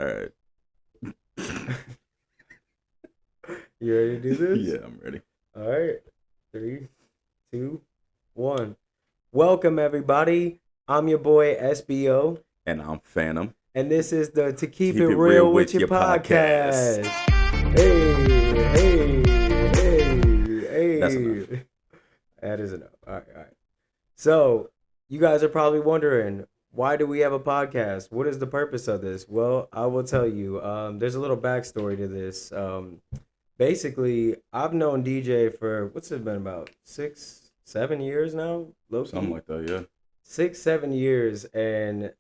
All right. You ready to do this? Yeah, I'm ready. All right. Three, two, one. Welcome, everybody. I'm your boy SBO, And I'm Phantom. and this is the To Keep It Keep it real Real with with Your your podcast. podcast. Hey, That's enough. hey. That is enough. All right. So, you guys are probably wondering, why do we have a podcast? What is the purpose of this? Well, I will tell you. There's a little backstory to this. Basically, I've known DJ for what's it been about 6, 7 years now, low Something key, like that, yeah. 6, 7 years, and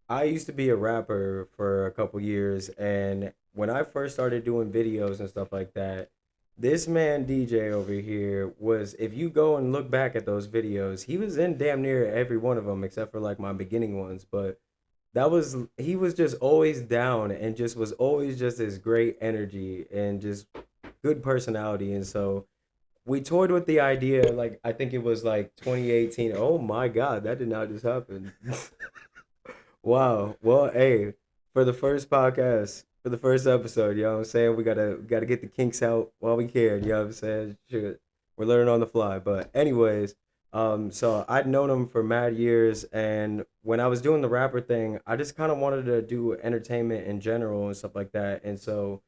I used to be a rapper for a couple years, and when I first started doing videos and stuff like that, this man DJ over here was, if you go and look back at those videos, he was in damn near every one of them except for like my beginning ones, but he was just always down and just was always just this great energy and just good personality. And so we toyed with the idea, like I think it was like 2018. Oh my god, that did not just happen. Wow. Well, hey, for the first podcast, for the first episode, you know what I'm saying? We gotta get the kinks out while we can, you know what I'm saying? Sure. We're learning on the fly. But anyways, so I'd known him for mad years, and when I was doing the rapper thing, I just kind of wanted to do entertainment in general and stuff like that. And so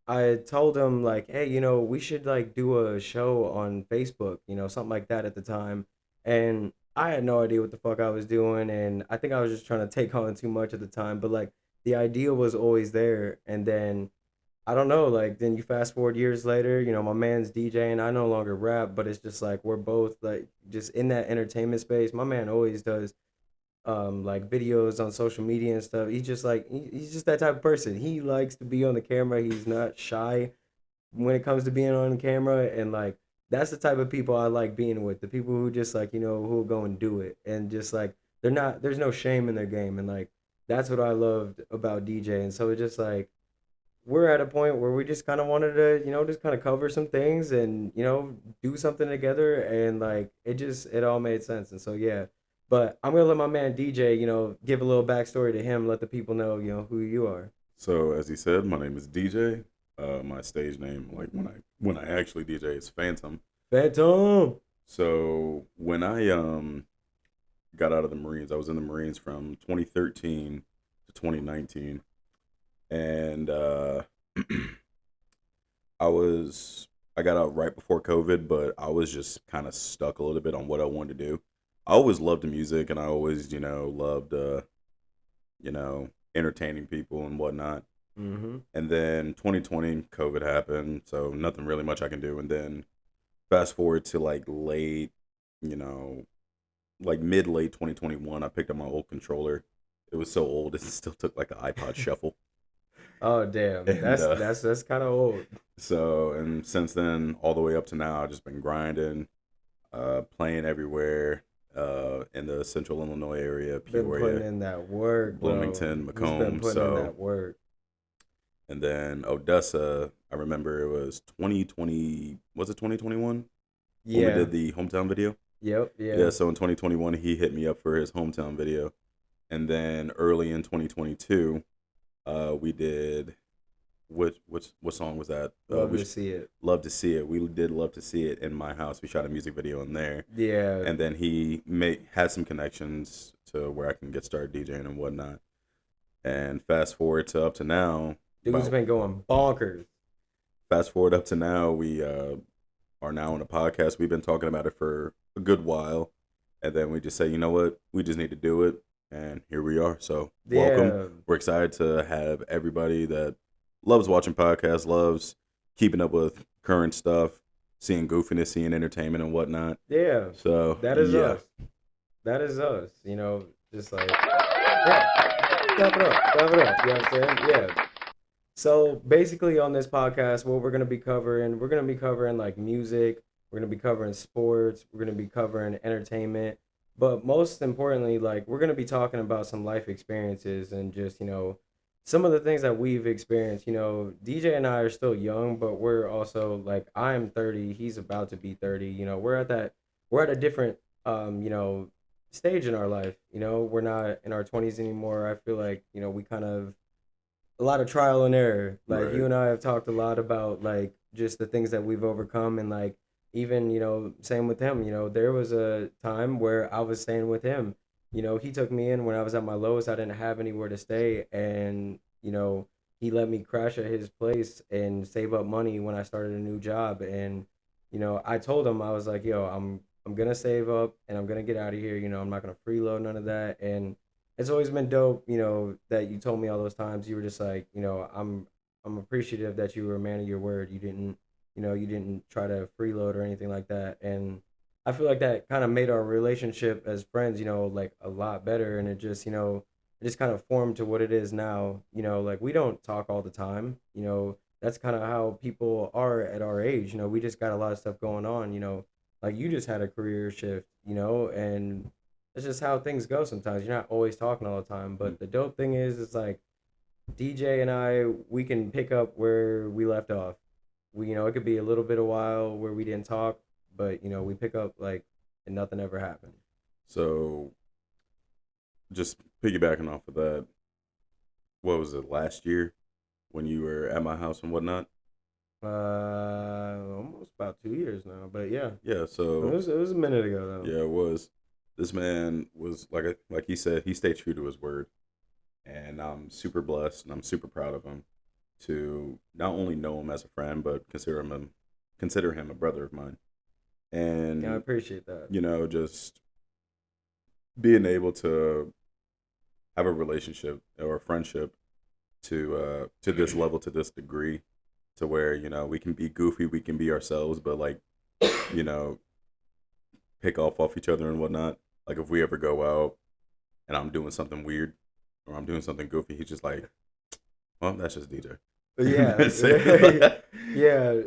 I told him like, hey, we should like do a show on Facebook, something like that at the time. And I had no idea what the fuck I was doing, and I think I was just trying to take on too much at the time. But like the idea was always there, and then I don't know, like then you fast forward years later, my man's DJing. I no longer rap, but it's just like we're both like just in that entertainment space. My man always does like videos on social media and stuff. He's just like he's just that type of person. He likes to be on the camera. He's not shy when it comes to being on camera, and like that's the type of people I like being with. The people who just like, who'll go and do it, and just like there's no shame in their game, and like that's what I loved about DJ. And so it's just like we're at a point where we just kind of wanted to, just kind of cover some things and, do something together, and like it all made sense. And so yeah, but I'm gonna let my man DJ, give a little backstory to him, let the people know, who you are. So as he said, my name is DJ. My stage name, like when I actually DJ, is Phantom. Phantom. So when I got out of the Marines, I was in the Marines from 2013 to 2019, and I was I got out right before COVID, but I was just kind of stuck a little bit on what I wanted to do. I always loved the music, and I always, loved, you know, entertaining people and whatnot. Mm-hmm. And then 2020, COVID happened, so nothing really much I can do. And then fast forward to like late, you know, like mid late 2021, I picked up my old controller. It was so old, it still took like an iPod Shuffle. Oh damn, And that's kind of old. and since then, all the way up to now, I've just been grinding, playing everywhere, in the central Illinois area, Been putting Peoria, in that work, bro. Bloomington, He's been Macomb. putting in So, that work. and then Odessa, I remember it was 2020, was it 2021 when we Yeah. did the hometown video? Yep. Yeah, Yeah. so in 2021, he hit me up for his hometown video. And then early in 2022, we did what song was that? Love to see it. Love to see it. We did love to see it in my house. We shot a music video in there, Yeah. and then he had some connections to where I can get started DJing and whatnot. And fast forward to up to now, Dude's about been going bonkers. fast forward up to now, we are now on a podcast. We've been talking about it for a good while, and then we just say, you know what, we just need to do it, and here we are. So welcome. Yeah. We're excited to have everybody that loves watching podcasts, loves keeping up with current stuff, seeing goofiness, seeing entertainment and whatnot. Yeah. So That is yeah. us. That is us. Just like yeah. Clap it up. Clap it up. You know what I'm saying? Yeah. So basically, on this podcast, what we're gonna be covering like music, we're gonna be covering sports, we're gonna be covering entertainment, but most importantly, like we're gonna be talking about some life experiences and just some of the things that we've experienced. DJ and I are still young, but we're also like I'm 30, he's about to be 30. We're at a different stage in our life. We're not in our 20s anymore. I feel like we kind of a lot of trial and error. Like you Right. and I have talked a lot about like just the things that we've overcome, and like even same with him. There was a time where I was staying with him. He took me in when I was at my lowest. I didn't have anywhere to stay, and he let me crash at his place and save up money when I started a new job. And I told him, I was like, yo, I'm gonna save up and I'm gonna get out of here. I'm not gonna freeload none of that. And it's always been dope, that you told me all those times. You were just like, I'm appreciative that you were a man of your word. You didn't try to freeload or anything like that. And I feel like that kind of made our relationship as friends, like a lot better. And it just kind of formed to what it is now. Like we don't talk all the time. That's kind of how people are at our age. We just got a lot of stuff going on. Like you just had a career shift. And it's just how things go sometimes. You're not always talking all the time. But the dope thing is, it's like DJ and I, we can pick up where we left off. It could be a little bit of while where we didn't talk, but we pick up like and nothing ever happened. So just piggybacking off of that, what was it last year when you were at my house and whatnot? Almost about 2 years now, but yeah, Yeah. it So was it was a minute ago though. yeah, it was. This man was like he said, he stayed true to his word, and I'm super blessed and I'm super proud of him to not only know him as a friend, but consider him a brother of mine. Yeah, I And appreciate that. just being able to have a relationship or a friendship to this level, to this degree, to where we can be goofy, we can be ourselves, but like you know pick off each other and whatnot. Like if we ever go out and I'm doing something weird or I'm doing something goofy, he's just like, well, that's just DJ. But yeah, That's it. yeah.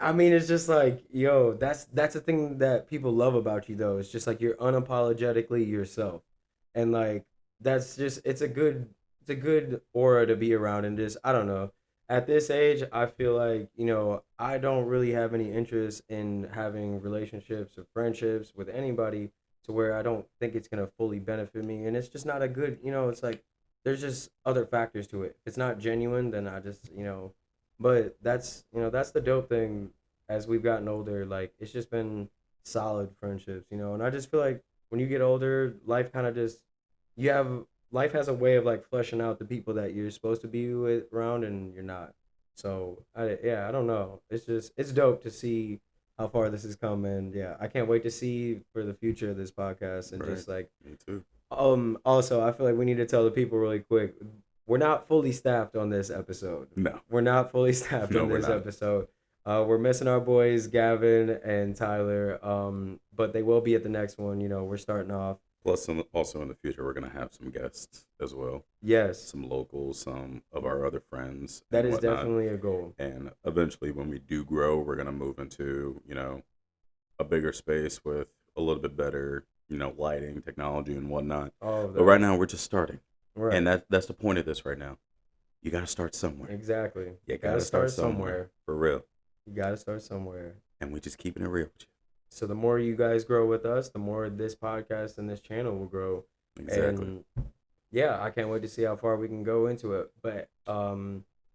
I mean, it's just like, yo, that's the thing that people love about you, though. It's just like you're unapologetically yourself, and like that's just it's a good aura to be around, and just I don't know. At this age, I feel like I don't really have any interest in having relationships or friendships with anybody to where I don't think it's gonna fully benefit me, and it's just not a good. It's like there's just other factors to it. If it's not genuine, then I just, but that's the dope thing as we've gotten older. Like, it's just been solid friendships, and I just feel like when you get older, life kind of just, you have, life has a way of like fleshing out the people that you're supposed to be with around and you're not. So, yeah, I don't know. It's dope to see how far this has come. And yeah, I can't wait to see for the future of this podcast and Right. just like, Me too. also, I feel like we need to tell the people really quick. We're not fully staffed on this episode. No. We're not fully staffed No, on we're this not. episode. We're missing our boys Gavin and Tyler. But they will be at the next one. We're starting off. Plus, also in the future, we're gonna have some guests as well, Yes, some locals, some of our other friends that and is whatnot. definitely a goal. And eventually, when we do grow, we're gonna move into a bigger space with a little bit better lighting, technology, and whatnot. All of But right that. now, we're just starting, and Right. that's the point of this right now. You gotta start somewhere. Exactly. You Gotta gotta start start somewhere somewhere. for real, You gotta start somewhere. and we just keeping it real with So the more you guys grow with us, the more this podcast and this channel will grow. you. Exactly. And yeah, I can't wait to see how far we can go into it. But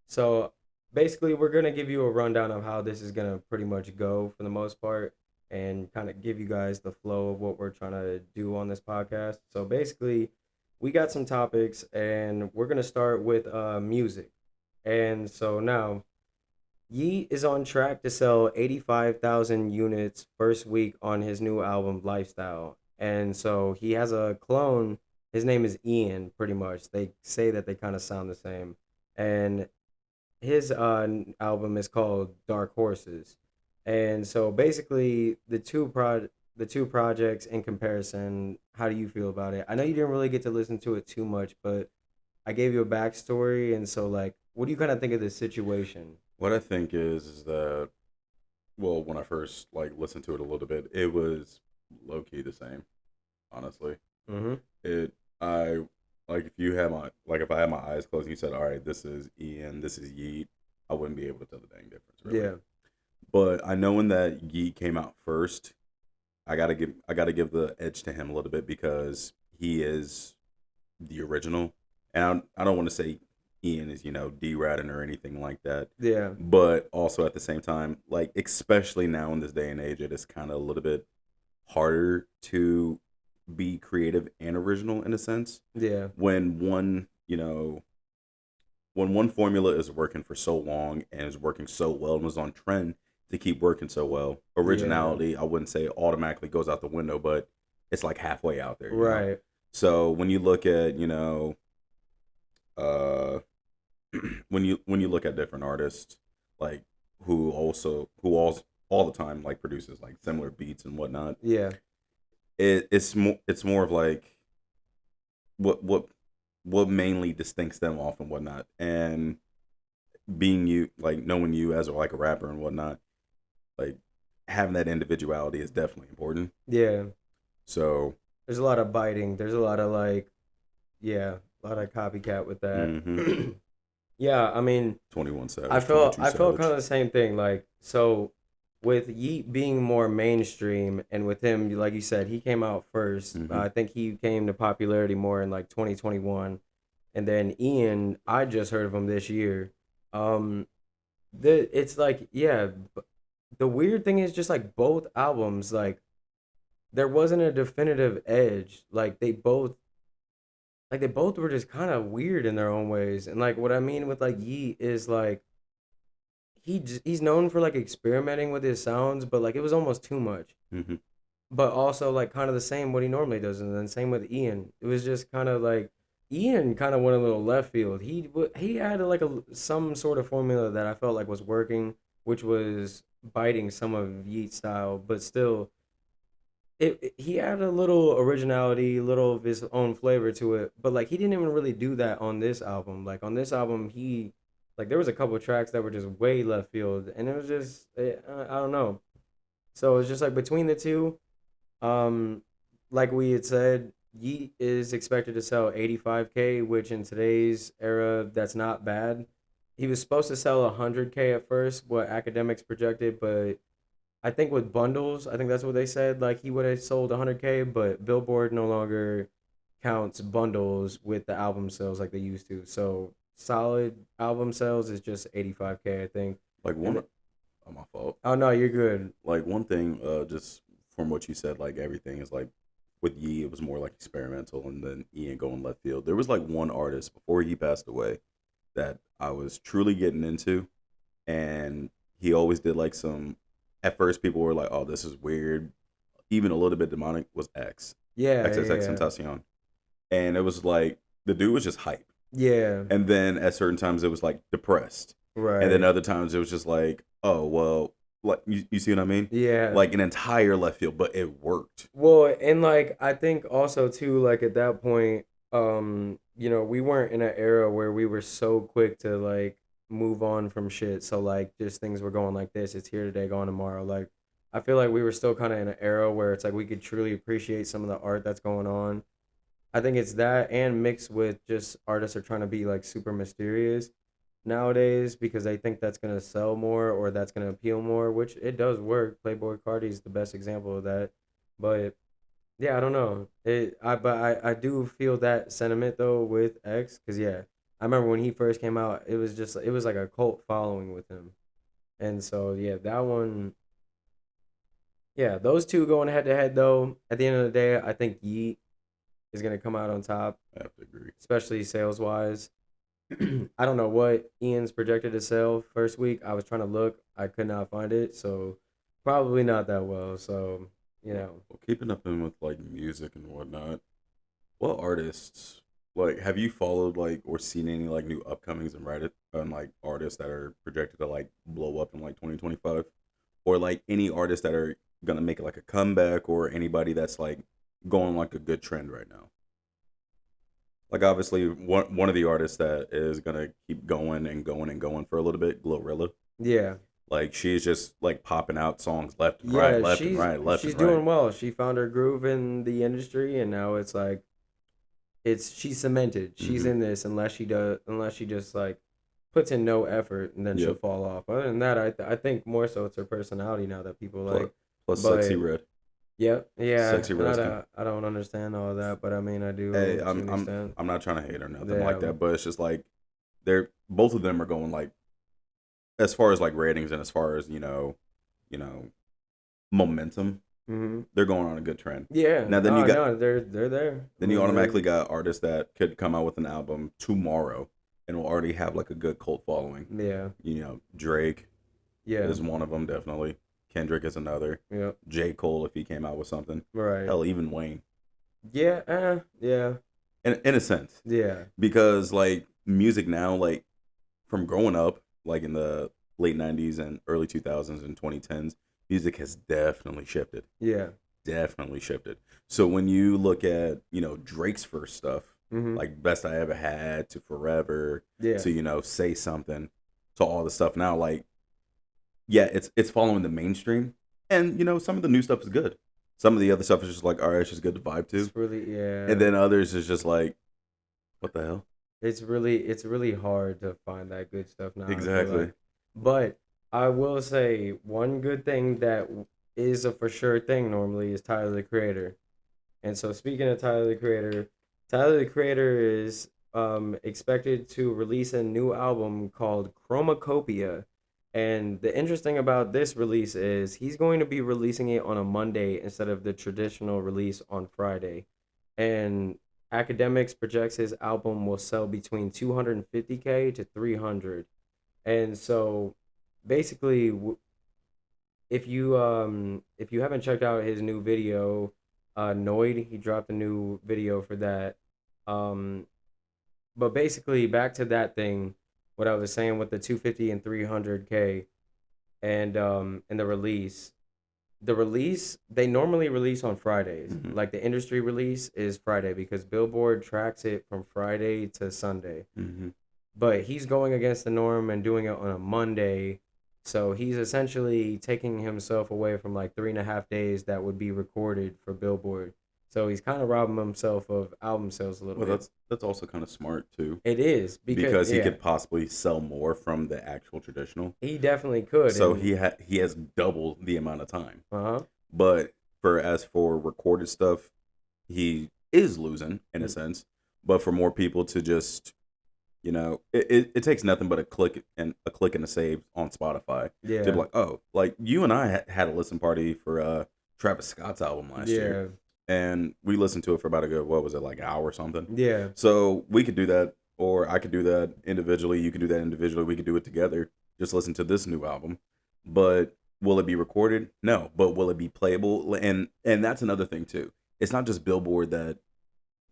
so basically, we're gonna give you a rundown of how this is gonna pretty much go for the most part, and kind of give you guys the flow of what we're trying to do on this podcast. So basically, we got some topics, and we're gonna start with music. And so now, Yeet is on track to sell 85,000 units first week on his new album Lifestyle. And so he has a clone. His name is Ian, pretty much. They say that they kind of sound the same. And his album is called Dark Horses. And so basically the two projects in comparison, how do you feel about it? I know you didn't really get to listen to it too much, but I gave you a backstory, and so like what do you kind of think of this situation? What I think is that, well, when I first listened to it a little bit, it was low key the same. Honestly, Mm-hmm. it I like if you had my if I had my eyes closed and you said, "All right, this is Ian, this is Yeet," I wouldn't be able to tell the dang difference really. Yeah. But I know when that Yeet came out first, I gotta give the edge to him a little bit because he is the original, and I don't want to say Ian is, deratting or anything like that. Yeah. But also at the same time, like especially now in this day and age, it is kind of a little bit harder to be creative and original in a sense Yeah. when one formula is working for so long and is working so well and was on trend to keep working so well. Yeah. Originality, I wouldn't say automatically goes out the window, but it's like halfway out there. Right. So when you look at, uh when you look at different artists like who all the time like produces like similar beats and whatnot, Yeah. it's more of like what what mainly distincts them off and whatnot, and being you like knowing you as like a rapper and whatnot, like having that individuality is definitely important. Yeah. So There's a lot of biting. There's a lot of like, yeah, a lot of copycat with that. hmm Yeah, I mean, 21 I Savage, felt 22 I felt kind Savage. of the same thing. Like, so with Yeet being more mainstream, and with him, like you said, he came out first. hmm I think he came to popularity more in like 2021, and then Ian, I just heard of him this year. Um, it's like, yeah, the weird thing is just like both albums, like there wasn't a definitive edge. Like they both were just kind of weird in their own ways. And like what I mean with like Yeet is like he's known for like experimenting with his sounds, but like it was almost too much. hmm But also like kind of the same what he normally does, and then same with Ian. It was just kind of like Ian kind of went a little left field. He had like some sort of formula that I felt like was working, which was biting some of Yeat's style, but still he had a little originality, little of his own flavor to it, but like he didn't even really do that on this album. Like on this album, he like there was a couple tracks that were just way left field, and it was just I don't know. So it's just like between the two, um, like we had said, Yeet is expected to sell 85K, which in today's era that's not bad. He was supposed to sell 100K at first, what academics projected, but I think with bundles, I think that's what they said. Like he would have sold 100K, but Billboard no longer counts bundles with the album sales like they used to. So solid album sales is just 85K, I think. like And one oh, my fault. oh no, you're good. Like one thing, just from what you said, like everything is like with Yee, it was more like experimental, and then Ian going left field. There was like one artist before he passed away that I was truly getting into, and he always did like some. At first, people were like, "Oh, this is weird," even a little bit demonic. Was Yeah, XXX yeah, Tentacion, and it was like the dude was just hype, yeah. and then at certain times it was like depressed, and then Right. other times it was just like, oh well, like you see what I mean? Yeah. Like an entire left field, but it worked. Well, and like I think also too, like at that point, we weren't in an era where we were so quick to like move on from shit. So like just things were going like this. It's here today, gone tomorrow. Like I feel like we were still kind of in an era where it's like we could truly appreciate some of the art that's going on. I think it's that and mixed with just artists are trying to be like super mysterious nowadays because they think that's gonna sell more or that's gonna appeal more, which it does work. Playboy Cardi is the best example of that. But yeah, I don't know. I do feel that sentiment though with X because yeah, I remember when he first came out, it was like a cult following with him, and so yeah, that one, yeah, those two going head to head though. At the end of the day, I think Yeet is gonna come out on top, I have to agree. especially sales wise. I don't know what Ian's projected to sell first week. I was trying to look, I could not find it, so probably not that well. So you know, Well, keeping up in with like music and whatnot, what artists like have you followed like or seen any like new upcomings and Reddit and like artists that are projected to like blow up in like 2025, or like any artists that are gonna make like a comeback, or anybody that's like going like a good trend right now? Like obviously one of the artists that is gonna keep going and going and going for a little bit, Glorilla. yeah. Like she's just like popping out songs left and right, Yeah, left and right, left she's and right. doing well. She found her groove in the industry, and now it's like she's cemented. She's hmm in this unless she just like puts in no effort, and then she'll Yep. fall off. Other than that, I think more so it's her personality now that people Plus, like. plus Sexy But Red. yep, yeah, Sexy and Red's coming. I don't understand all that, but I mean I Hey, do to I'm an I'm extent. I'm not trying to hate or nothing like Yeah, that, but it's just like they're both of them are going like as far as like ratings and as far as you know momentum, Mm-hmm. they're going on a good trend. Yeah. Now then you Oh got no, they're there. I then you mean, automatically they're got artists that could come out with an album tomorrow and will already have like a good cult following. yeah, Drake yeah, is one of them definitely. Kendrick is another. yeah. J. Cole if he came out with something. Right. Hell, even Wayne. Yeah. Yeah. In a sense, Yeah. because like music now, like from growing up, like in the late '90s and early 2000s and 2010s, music has definitely shifted. Yeah. Definitely shifted. So when you look at Drake's first stuff, Mm-hmm. like Best I Ever Had to Forever Yeah. to Say Something to all the stuff now, like yeah, it's following the mainstream, and some of the new stuff is good. Some of the other stuff is just like, all right, it's just good to vibe to, It's really and yeah. then others is just like, what the hell? It's really hard to find that good stuff now, I feel Exactly. like. But I will say one good thing that is a for sure thing normally is Tyler the Creator. And so speaking of Tyler the Creator is expected to release a new album called Chromacopia. And the interesting about this release is he's going to be releasing it on a Monday instead of the traditional release on Friday. And Academics projects his album will sell between 250K to 300. And so basically if you haven't checked out his new video, Noid, he dropped a new video for that. Um but basically back to that thing, what I was saying with the 250 and 300K and the release they normally release on Fridays. Hmm. Like the industry release is Friday because Billboard tracks it from Friday to Sunday. Hmm. But he's going against the norm and doing it on a Monday. So he's essentially taking himself away from like 3.5 days that would be recorded for Billboard. So he's kind of robbing himself of album sales a little Well, bit. that's also kind of smart too, It is because because he yeah, could possibly sell more from the actual traditional. he definitely could. So And he has double the amount of time. uh-huh. But for recorded stuff, he is losing in a Mm. sense. But for more people to just it takes nothing but a click and a save on Spotify to be Yeah. like, oh, like you and I had a listen party for Travis Scott's album last year, Yeah. and we listened to it for about a good, what was it, like an hour or something. Yeah. So we could do that, or I could do that individually. You could do that individually. We could do it together. Just listen to this new album. But will it be recorded? No. But will it be playable? And that's another thing too. It's not just Billboard that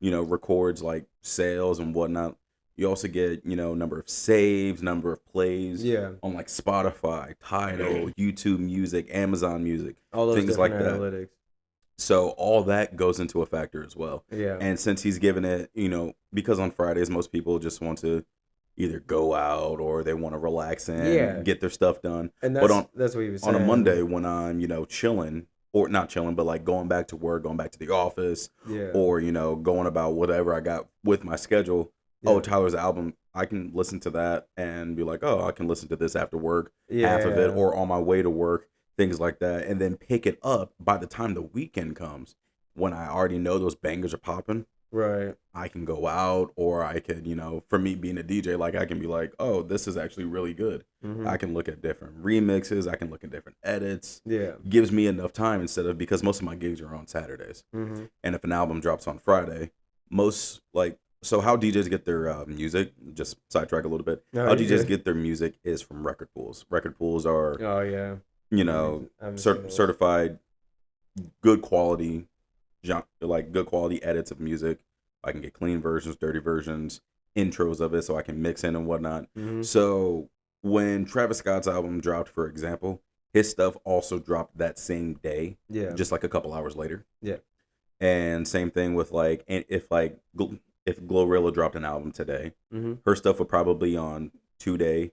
records like sales and whatnot. You also get number of saves, number of plays Yeah. on like Spotify, Tidal, YouTube Music, Amazon Music, All those things different like that. analytics. So all that goes into a factor as well. Yeah. And since he's given it, because on Fridays most people just want to either go out or they want to relax Yeah. and get their stuff done. And But that's what he was on a saying. Monday when I'm, chilling, or not chilling, but like going back to work, going back to the office, Yeah. or, going about whatever I got with my schedule. Yeah. Oh, Tyler's album, I can listen to that and be like, oh, I can listen to this after work, half of it, Yeah. or on my way to work, things like that. And then pick it up by the time the weekend comes when I already know those bangers are popping. Right. I can go out, or I could, for me being a DJ, like I can be like, oh, this is actually really good. Mm-hmm. I can look at different remixes. I can look at different edits. Yeah. Gives me enough time instead of, because most of my gigs are on Saturdays. Mm-hmm. And if an album drops on Friday, so how DJs get their music, just sidetrack a little bit. No, How you DJs good. get their music is from record pools. Record pools are, Oh yeah. I haven't seen those. certified good quality, like good quality edits of music. I can get clean versions, dirty versions, intros of it, so I can mix in and whatnot. Mm-hmm. So when Travis Scott's album dropped, for example, his stuff also dropped that same day, Yeah. just like a couple hours later. Yeah. And same thing with like, and if Glorilla dropped an album today, Mm-hmm. her stuff would probably be on 2 day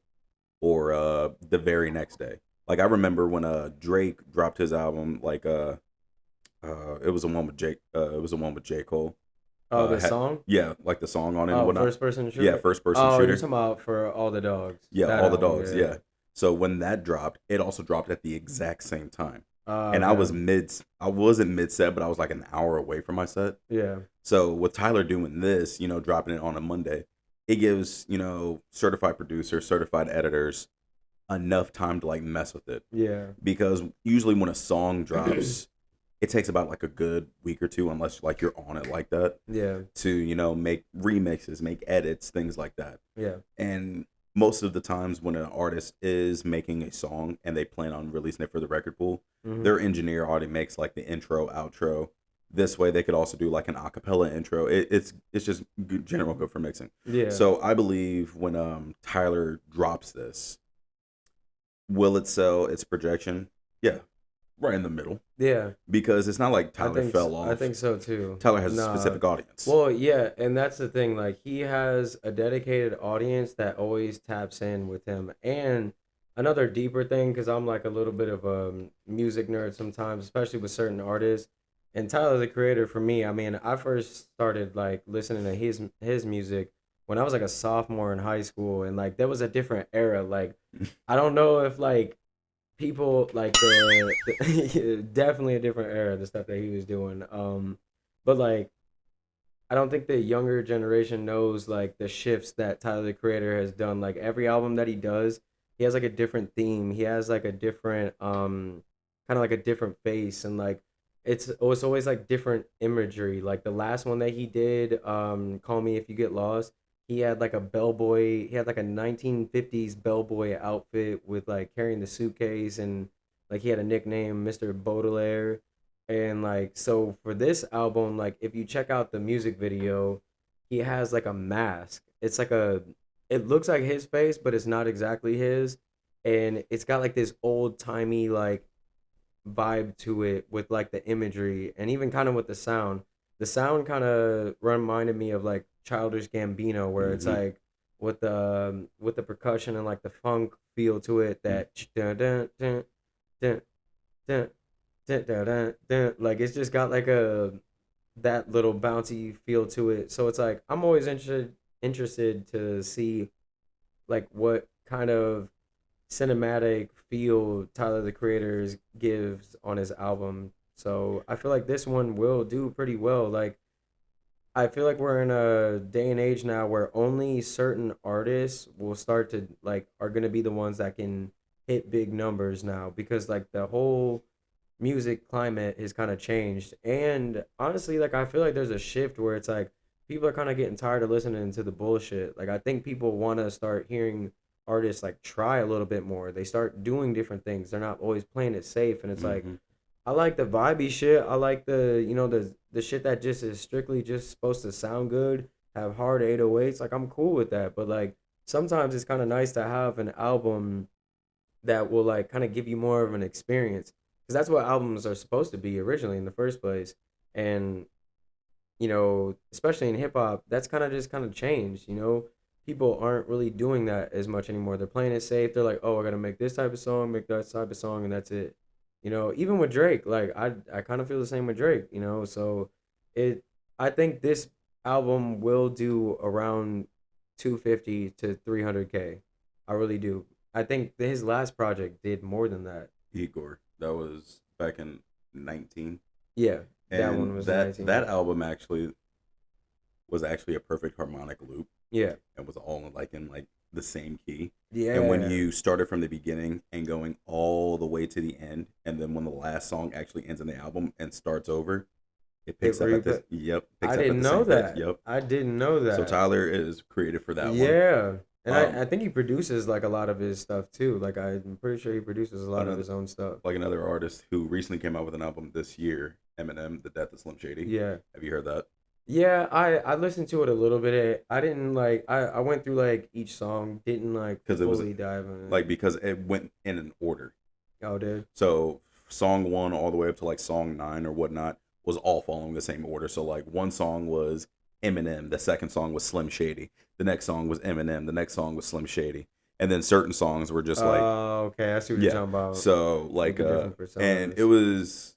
or the very next day. Like I remember when Drake dropped his album, like it was the one with J Cole. Oh, the had- song. Yeah, like the song on it and Oh, whatnot. first person shooter. Yeah, first person Oh, shooter. you're talking about for All the Dogs. Yeah, That all the album, dogs. Yeah. So when that dropped, it also dropped at the exact same time. And I Okay. wasn't mid set, but I was like an hour away from my set. Yeah. So with Tyler doing this, dropping it on a Monday, it gives, certified producers, certified editors enough time to like mess with it. Yeah. Because usually when a song drops, it takes about like a good week or two, unless like you're on it like that, Yeah. to, make remixes, make edits, things like that. Yeah. And most of the times when an artist is making a song and they plan on releasing it for the record pool, their engineer already makes like the intro, outro. This way they could also do like an acapella intro. It's just general good for mixing. Yeah. So I believe when Tyler drops this, will it sell its projection? Yeah, right in the middle. Yeah. Because it's not like Tyler fell off. I think so too. Tyler has a specific audience. Well, yeah, and that's the thing. Like, he has a dedicated audience that always taps in with him. And another deeper thing, because I'm like a little bit of a music nerd sometimes, especially with certain artists. And Tyler, the Creator, for me, I mean, I first started like listening to his music when I was like a sophomore in high school, and like there was a different era. Like, I don't know if like people like definitely a different era, the stuff that he was doing. But like, I don't think the younger generation knows like the shifts that Tyler the Creator has done. Like, every album that he does, he has like a different theme. He has like a different kind of like a different face, and like it's always like different imagery. Like the last one that he did, Call Me If You Get Lost, he had like a bellboy. He had like a 1950s bellboy outfit with like carrying the suitcase, and like he had a nickname, Mr. Baudelaire. And like, so for this album, like if you check out the music video, he has like a mask. It's like it looks like his face, but it's not exactly his. And it's got like this old timey like vibe to it with like the imagery and even kind of with the sound. The sound kind of reminded me of like Childish Gambino, where it's like with the percussion and like the funk feel to it, that dun, dun, dun, dun, dun, dun, dun, dun, dun. Like it's just got like a that little bouncy feel to it. So it's like I'm always interested to see like what kind of cinematic feel Tyler the Creator gives on his album. So I feel like this one will do pretty well. Like, I feel like we're in a day and age now where only certain artists will start to like are gonna be the ones that can hit big numbers now, because like the whole music climate has kind of changed. And honestly, like I feel like there's a shift where it's like people are kind of getting tired of listening to the bullshit. Like I think people want to start hearing artists like try a little bit more. They start doing different things. They're not always playing it safe. And it's like I like the vibey shit. I like the the shit that just is strictly just supposed to sound good, have hard 808s. Like I'm cool with that. But like sometimes it's kind of nice to have an album that will like kind of give you more of an experience, because that's what albums are supposed to be originally in the first place. And especially in hip hop, that's kind of changed. People aren't really doing that as much anymore. They're playing it safe. They're like, oh, I gotta make this type of song, make that type of song, and that's it. Even with Drake, like I kind of feel the same with Drake. So it I think this album will do around 250 to 300K. I really do. I think his last project did more than that. Igor, that was back in 19. Yeah, And that one was 19. that album actually was actually a perfect harmonic loop. Yeah. And was all in like the same key. Yeah. And when you started from the beginning and going all the way to the end, and then when the last song actually ends in the album and starts over, it picks up at this. Yep. I didn't know that. Yep. I didn't know that. So Tyler is creative for that one. Yeah. And I think he produces like a lot of his stuff too. Like I'm pretty sure he produces a lot of his own stuff. Like another artist who recently came out with an album this year, Eminem, The Death of Slim Shady. Yeah. Have you heard that? Yeah, I listened to it a little bit. I didn't like I went through like each song, didn't like fully dive in it. Like because it went in an order. Oh, dude. So song 1 all the way up to like song 9 or whatnot was all following the same order. So like one song was Eminem, the second song was Slim Shady, the next song was Eminem, the next song was Slim Shady, and then certain songs were just like, oh, okay, I see what you're talking about. So like and it was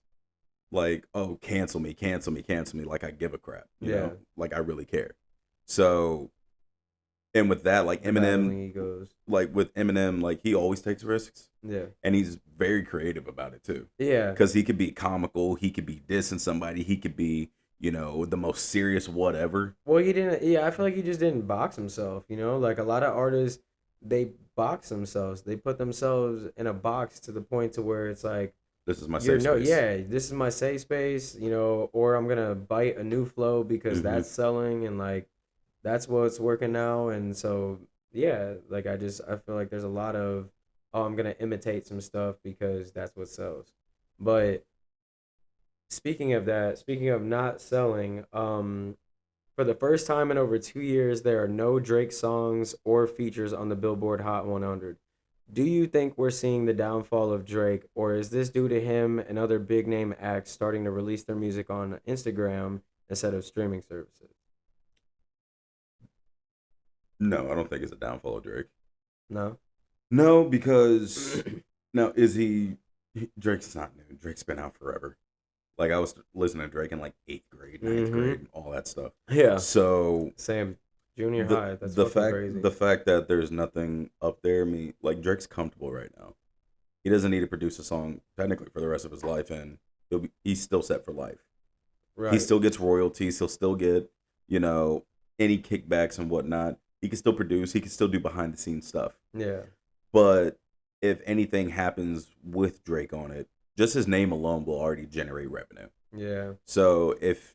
like, oh, cancel me, like I give a crap, you know, like I really care. So, and with that, like Eminem, like with Eminem, like he always takes risks. Yeah. And he's very creative about it too. Yeah. Because he could be comical, he could be dissing somebody, he could be, the most serious whatever. Well, he didn't. Yeah, I feel like he just didn't box himself. Like a lot of artists, they box themselves. They put themselves in a box to the point to where it's like This is my safe space. yeah, this is my safe space. Or I'm gonna bite a new flow because Hmm. that's selling and like that's what's working now. And so yeah, like I feel like there's a lot of I'm gonna imitate some stuff because that's what sells. But speaking of that, speaking of not selling, for the first time in over 2 years, there are no Drake songs or features on the Billboard Hot 100. Do you think we're seeing the downfall of Drake, or is this due to him and other big name acts starting to release their music on Instagram instead of streaming services? No, I don't think it's a downfall of Drake. No? No, because now is Drake's not new. Drake's been out forever. Like I was listening to Drake in like eighth grade, ninth Mm-hmm. grade, all that stuff. Yeah. So Same. Junior the high. That's the fucking fact crazy. the fact that there's nothing up there, like Drake's comfortable right now. He doesn't need to produce a song technically for the rest of his life, and he's still set for life. He Right. still gets royalties. He'll still get you know any kickbacks and whatnot. He can still produce. He can still do behind the scenes stuff. Yeah. But if anything happens with Drake on it, just his name alone will already generate revenue. Yeah. So if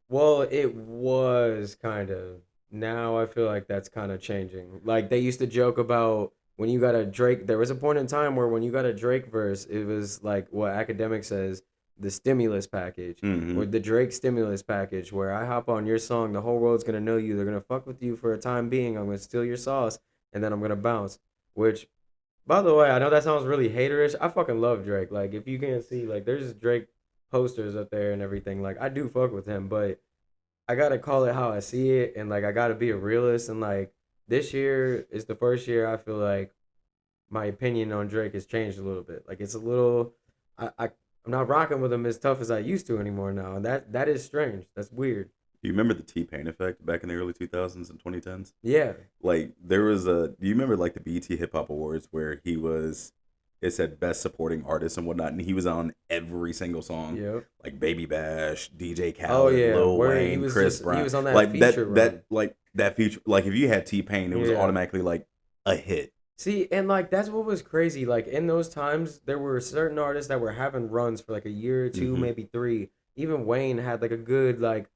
Well, it was kind of. Now I feel like that's kind of changing. Like they used to joke about when you got a Drake, there was a point in time where when you got a Drake verse, it was like what academic says, the stimulus package or hmm the Drake stimulus package where I hop on your song, the whole world's going to know you. They're going to fuck with you for a time being. I'm going to steal your sauce and then I'm going to bounce, which by the way, I know that sounds really haterish. I fucking love Drake. Like if you can't see like there's Drake posters up there and everything. Like I do fuck with him, but I gotta call it how I see it, and like I gotta be a realist. And like this year is the first year I feel like my opinion on Drake has changed a little bit. Like it's a little, I'm not rocking with him as tough as I used to anymore now, and that is strange. That's weird. do you remember the T-Pain effect back in the early 2000s and 2010s? Yeah. Like there was do you remember like the BET Hip Hop Awards where it said best supporting artist and whatnot, and he was on every single song, Yep. like Baby Bash, DJ Oh Khaled, yeah. Lil Where Wayne, Chris he Brown, was on that like feature run. that feature, like if you had T-Pain, it was Yeah. automatically like a hit. See, and like that's what was crazy. Like in those times, there were certain artists that were having runs for like a year or two, Hmm. maybe three. Even Wayne had like a good like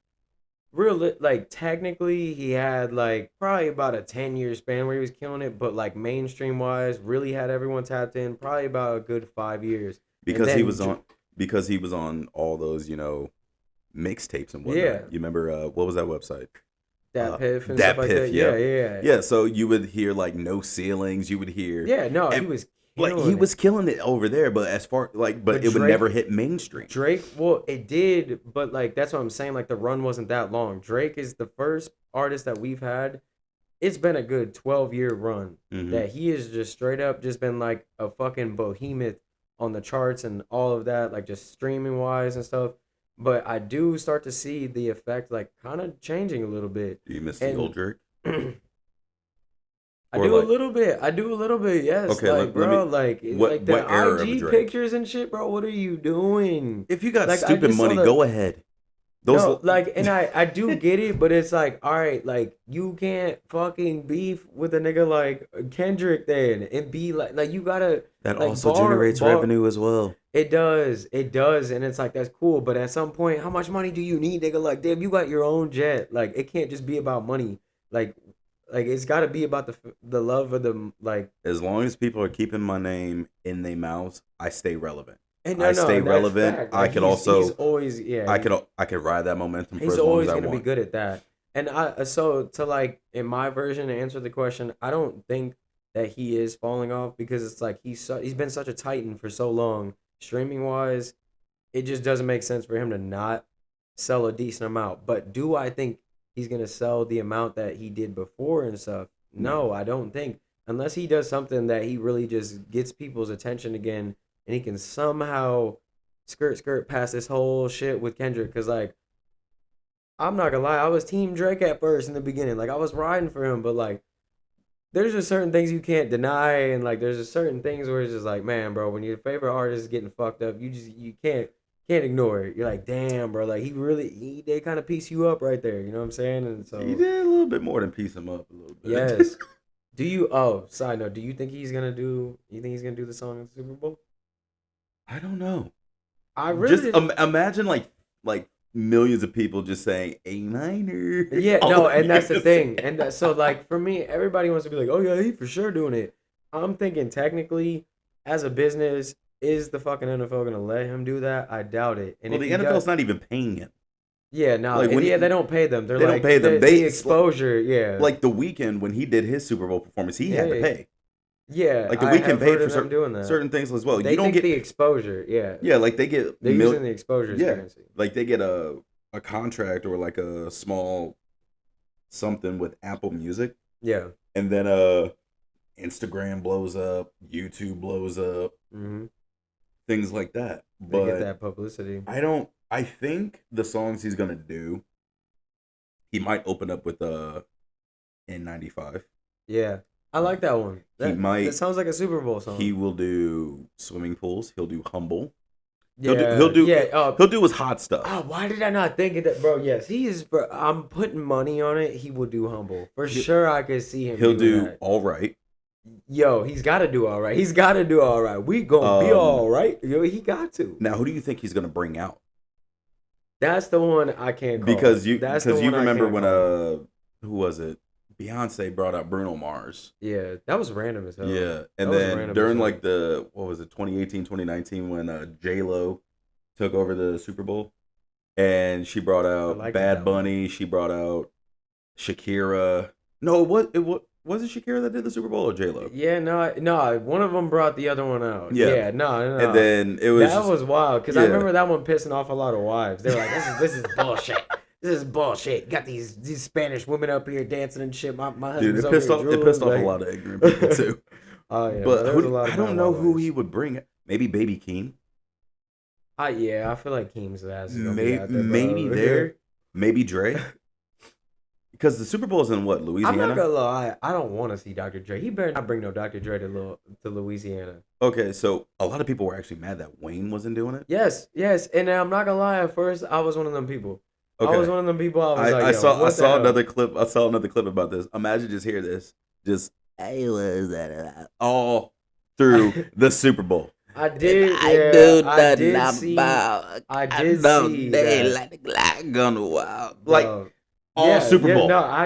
like technically he had like probably about a 10-year span where he was killing it, but like mainstream wise, really had everyone tapped in probably about a good 5 years. And because he then was on because he was on all those mixtapes and whatnot. yeah, You remember what was that website? that piff and stuff Dat like Piff. that. Yeah, Yep. yeah. Yeah. So you would hear like no ceilings. You would hear Yeah, no, he and was like he killing it. was killing it over there, but as far like But but it would never hit mainstream. Drake, well, it did, but like that's what I'm saying. Like the run wasn't that long. Drake is the first artist that we've had. It's been a good 12-year run Hmm. that he has just straight up just been like a fucking behemoth on the charts and all of that, like just streaming wise and stuff. But I do start to see the effect like kind of changing a little bit. Do you miss the old And Drake? I Or do a like little bit. I do a little bit. Yes, okay, like let me bro, like what the era of IG Drake? pictures and shit, bro. What are you doing? If you got Like I stupid just saw money, the go ahead. Those no, like, and I do get it, but it's like, all right, like you can't fucking beef with a nigga like Kendrick then and be like you gotta that like also generates revenue as well. it does, and it's like that's cool, but at some point, how much money do you need, nigga? Like, damn, you got your own jet, like it can't just be about money, like, it's got to be about the love of the like, As long as people are keeping my name in their mouths, I stay relevant. and I no, stay and that's relevant. fact, I like could he's also always yeah, I could ride that momentum for he's as long as always I gonna be want. good at that. And so to like in my version to answer the question, I don't think that he is falling off because it's like he's been such a titan for so long, streaming wise. It just doesn't make sense for him to not sell a decent amount. But do I think he's gonna sell the amount that he did before and stuff? No. No, I don't think. Unless he does something that he really just gets people's attention again, and he can somehow skirt past this whole shit with Kendrick. Cause like I'm not gonna lie, I was Team Drake at first in the beginning. Like I was riding for him, but like there's just certain things you can't deny, and like there's just certain things where it's just like, man, bro, when your favorite artist is getting fucked up, you can't ignore it. You're like, damn, bro, like they kind of piece you up right there. You know what I'm saying? And so He did a little bit more than piece him up a little bit. yes. Do you? Oh, side note. Do you think he's gonna do? You think he's gonna do the song in the Super Bowl? I don't know. I really Just imagine like millions of people just saying A minor. Yeah, All no, of and that's the music. thing. And so like for me, everybody wants to be like, "Oh yeah, he for sure doing it." I'm thinking technically as a business, is the fucking NFL going to let him do that? I doubt it. And Well, if the he NFL's does, not even paying him. yeah, no. Like, when Yeah, you- they don't pay them. They're they don't like pay them. the They- exposure, yeah. Like the weekend when he did his Super Bowl performance, he had to Yeah. pay. Yeah, Like the I weekend have paid heard for of them doing that. certain things as well. They You don't think get the exposure, yeah. yeah, like they get They're using the exposure as yeah. currency. like they get a contract or like a small something with Apple Music, Yeah. and then Instagram blows up, YouTube blows up, Mm-hmm. things like that. They But get that publicity. I think the songs he's gonna do, he might open up with N95. Yeah. I like that one. He might- That sounds like a Super Bowl song. He will do swimming pools. He'll do Humble. yeah. he'll do- Yeah. He'll do his hot stuff. Oh, why did I not think of that, bro? Yes, he is. Bro, I'm putting money on it. He will do Humble for sure. I could see him. He'll doing do that. All Right. Yo, he's got to do all right. He's got to do all right. We gonna be Um, all right. Yo, he got to. Now, who do you think he's gonna bring out? That's the one I can't call. Because you That's the one I remember can't when call. who was it? Beyonce brought out Bruno Mars. Yeah, that was random as hell. Yeah, and That was then random during as hell. like the what was it 2018 2019 when J-Lo took over the Super Bowl and she brought out liked Bad that one. Bunny, she brought out Shakira. No, was it Shakira that did the Super Bowl or J-Lo? Yeah, no. One of them brought the other one out. Yeah. Yeah, no. And then it was that just- was wild because I yeah. remember that one pissing off a lot of wives. They were like, "This is bullshit. This is bullshit. Got these Spanish women up here dancing and shit. My dude, husband's it over pissed here off drooling, I like- lot of ignorant people too. Oh yeah, But there who was a do- lot of I don't bad know who wives. he would bring. Maybe Baby Keem. Yeah, I feel like Keem's ass is gonna be out there, bro. Maybe there. Maybe Dre. Because the Super Bowl is in what, I'm Louisiana? not gonna lie. I don't want to see Dr. Dre. He better not bring no Dr. Dre to Louisiana. Okay, so a lot of people were actually mad that Wayne wasn't doing it. Yes, and I'm not gonna lie. At first, I was one of them people. Okay. I was one of them people. I was like, I yo, saw what the hell? another clip. I saw another clip about this. Imagine just hear this. Just hey, what is that? All through the Super Bowl. I did. I Yeah, do I did nothing see. about. I did know see they that. like the Glock gun wild. Like Bro. all Super Bowl. No, I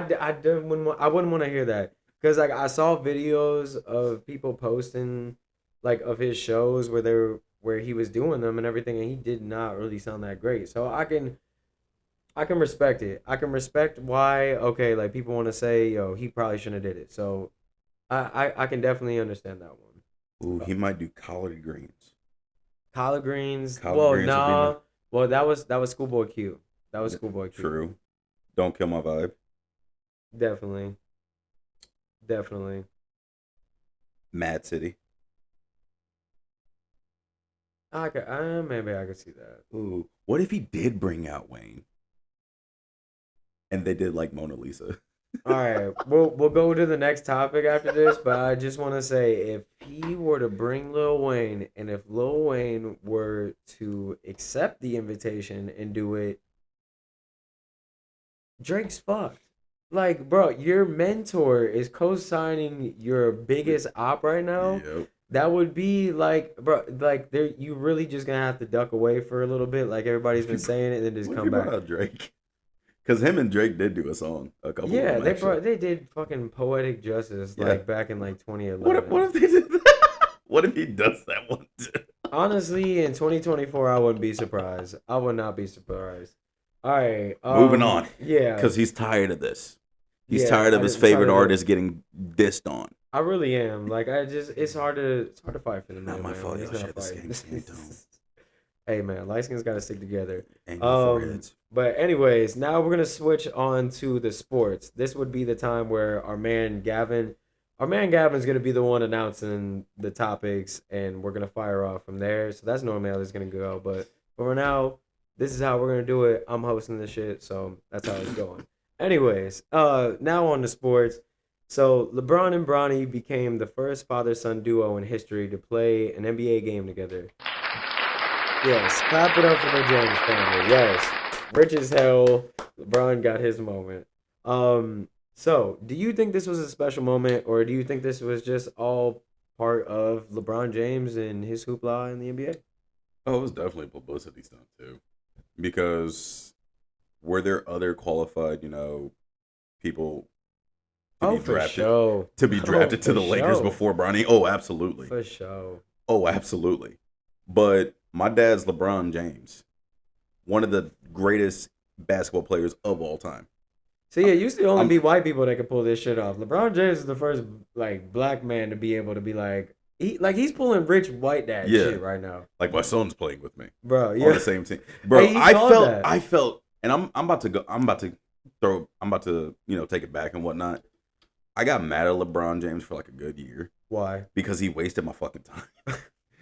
wouldn't want to hear that because like I saw videos of people posting like of his shows where he was doing them and everything, and he did not really sound that great. So I can respect it. I can respect why like people want to say yo he probably shouldn't have did it. So I can definitely understand that one. Ooh, he might do collard greens. Collard greens. Collard Well, greens would be nah. nice. Well, that was Schoolboy Q. That was Schoolboy Q. True. Don't kill my vibe. Definitely. Mad City. Maybe I could see that. Ooh, what if he did bring out Wayne? And they did like Mona Lisa. All right, we'll go to the next topic after this, but I just want to say if he were to bring Lil Wayne, and if Lil Wayne were to accept the invitation and do it, Drake's fucked. Like, bro, your mentor is co-signing your biggest op right now. Yep. That would be like, bro, like there you really just gonna have to duck away for a little bit, like everybody's been saying, and then just What if come you brought back. out Drake? Because him and Drake did do a song a couple. Yeah, of them, they did fucking Poetic Justice Yeah. like back in like 2011. What if they did that? What if he does that one too? Honestly, in 2024, I wouldn't be surprised. I would not be surprised. All right, Moving on. Yeah, Because he's tired of this. He's Yeah, tired of his I'm favorite tired of it. artist getting dissed on. I really am. Like, it's hard to fight for the Not man. my man. fault, It's y'all not share the fighting. same tone. Hey man, light skins gotta stick together. And your foreheads. But anyways, now we're gonna switch on to the sports. This would be the time where our man Gavin's gonna be the one announcing the topics, and we're gonna fire off from there. So that's normally how this is gonna go. But for now, this is how we're gonna do it. I'm hosting the shit, so that's how it's going. Anyways, now on to sports. So LeBron and Bronny became the first father-son duo in history to play an NBA game together. Yes, clap it up for the James family. Yes, rich as hell. LeBron got his moment. So do you think this was a special moment, or do you think this was just all part of LeBron James and his hoopla in the NBA? Oh, it was definitely a publicity stunt too, because were there other qualified, people to Oh, be for drafted sure. to be Oh, drafted to for the Lakers sure. before Bronny? Oh, absolutely. For sure. Oh, absolutely. But my dad's LeBron James, one of the greatest basketball players of all time. So yeah, it used to only I'm be white people that could pull this shit off. LeBron James is the first like black man to be able to be he's pulling rich white dad yeah, shit right now, like my son's playing with me bro. on Yeah. the same team, Hey, bro. he I called felt, that. and I'm about to go. I'm about to take it back and whatnot. I got mad at LeBron James for like a good year Why? because he wasted my fucking time.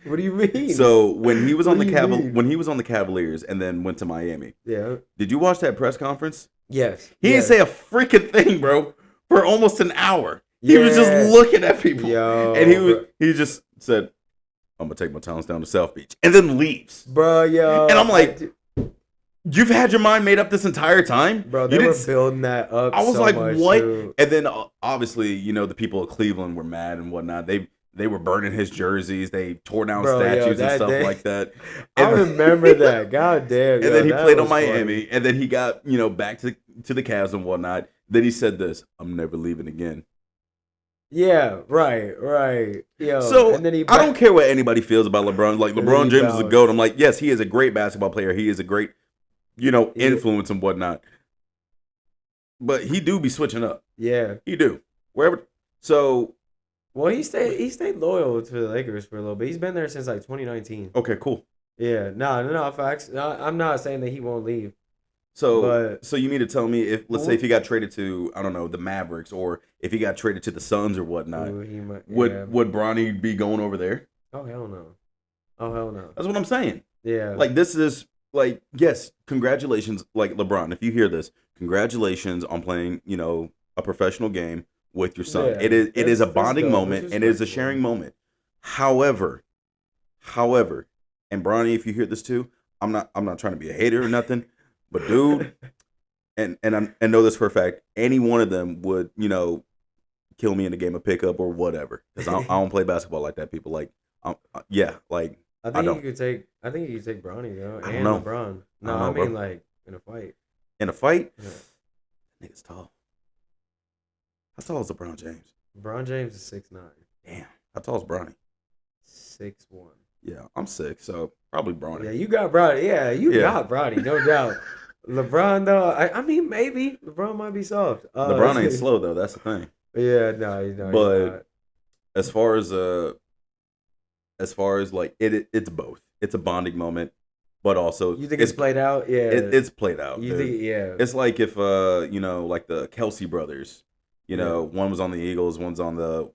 What do you mean? So when he was What on do the you mean? when he was on the Cavaliers and then went to Miami, Yeah. did you watch that press conference? Yes. He didn't Yes. say a freaking thing, bro, for almost an hour. He was just Yeah. looking at people, and Yo, he just said, "I'm gonna take my talents down to South Beach," and then leaves. bro, yo. And I'm like, "You've had your mind made up this entire time, bro, You they were didn't building that up. I was so like, much, what? too. And then obviously, the people of Cleveland were mad and whatnot. They were burning his jerseys. They tore down Bro, yo, statues and that stuff day- like that. I And- remember that. God damn. And yo, then he that played on was Miami, funny. and then he got back to the Cavs and whatnot. Then he said this: "I'm never leaving again." Yeah, right. Yo, So and then he I don't care what anybody feels about LeBron. Like And then LeBron he James is a bounced. goat. I'm like, yes, he is a great basketball player. He is a great, influence and whatnot. But he do be switching up. Yeah. He do wherever. So Well, he stayed loyal to the Lakers for a little bit. He's been there since like 2019. okay, cool. Yeah, no, facts. No, I'm not saying that he won't leave. So But- so you mean to tell me if let's say Well- if he got traded to, I don't know, the Mavericks, or if he got traded to the Suns or whatnot, Ooh, he might, would yeah. would Bronny be going over there? Oh hell no. Oh hell no. That's what I'm saying. Yeah. Like this is like, yes, congratulations, like LeBron. If you hear this, congratulations on playing, a professional game with your son. Yeah, It is that's a bonding dope. moment, That's and it is a respectable. sharing moment. However, and Bronny, if you hear this too, I'm not trying to be a hater or nothing, but dude, and I know this for a fact, any one of them would, kill me in a game of pickup or whatever, because I don't play basketball like that. People like, yeah, like I think don't. you could take. I think you could take Bronny though, I don't and know. LeBron. I No, don't I know, bro. mean like in a fight. in a fight, Yeah. nigga's tall. How tall is LeBron James? LeBron James is 6'9", Damn, how tall is Bronny? 6'1". Yeah, I'm 6, so probably Bronny. Yeah, you got Bronny. Yeah, you Yeah. got Bronny, no doubt. LeBron though, I mean maybe LeBron might be soft. LeBron ain't slow though. That's the thing. Yeah, no, he's not. But as far as like it's both. It's a bonding moment, but also You think it's played out? Yeah. It's played out. You dude. think? Yeah. It's like if like the Kelsey brothers. One was on the Eagles, one's on the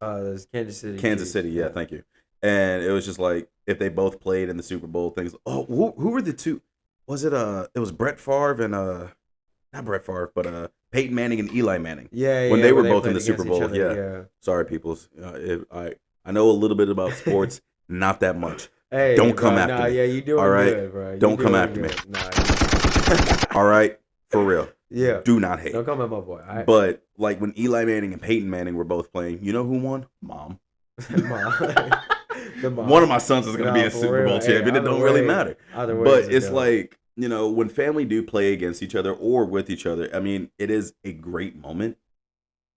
It's Kansas City. Kansas Chiefs. City. Yeah, thank you. And it was just like if they both played in the Super Bowl, things. Oh, who were the two? Was it it was Brett Favre and not Brett Favre, but Peyton Manning and Eli Manning. Yeah. When yeah, they were when both in played the Super against each Bowl, other, yeah. Sorry, peoples. I know a little bit about sports, not that much. Hey, Don't come bro, after nah, me. Yeah, you doing All right? good, bro. You Don't come doing after me. good. Nah. All right, for real. Yeah. Do not hate. Don't come at my boy. All right? But like when Eli Manning and Peyton Manning were both playing, you know who won? Mom. Mom. The mom. One of my sons is going to be Nah, a for Super real. Bowl Hey, champion. It either don't really way- matter. Either way, But it's dope. like, when family do play against each other or with each other, I mean, it is a great moment.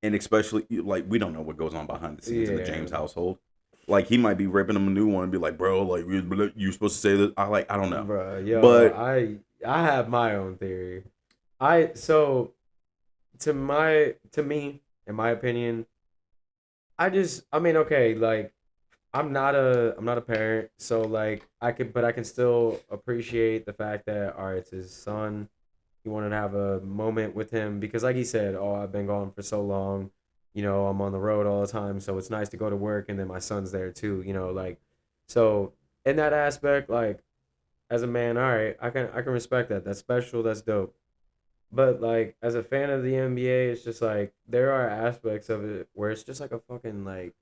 And especially, like, we don't know what goes on behind the scenes in the Yeah. James household. Like, he might be ripping him a new one and be like, bro, like, you're supposed to say that. I don't know. Bro, yo, But- I have my own theory. To me, in my opinion, I mean, okay, like I'm not a parent, so like I can still appreciate the fact that all right, it's his son. He wanted to have a moment with him because, like he said, oh, I've been gone for so long. I'm on the road all the time, so it's nice to go to work, and then my son's there too. Like so in that aspect, like as a man, all right, I can respect that. That's special. That's dope. But like as a fan of the NBA, it's just like there are aspects of it where it's just like a fucking like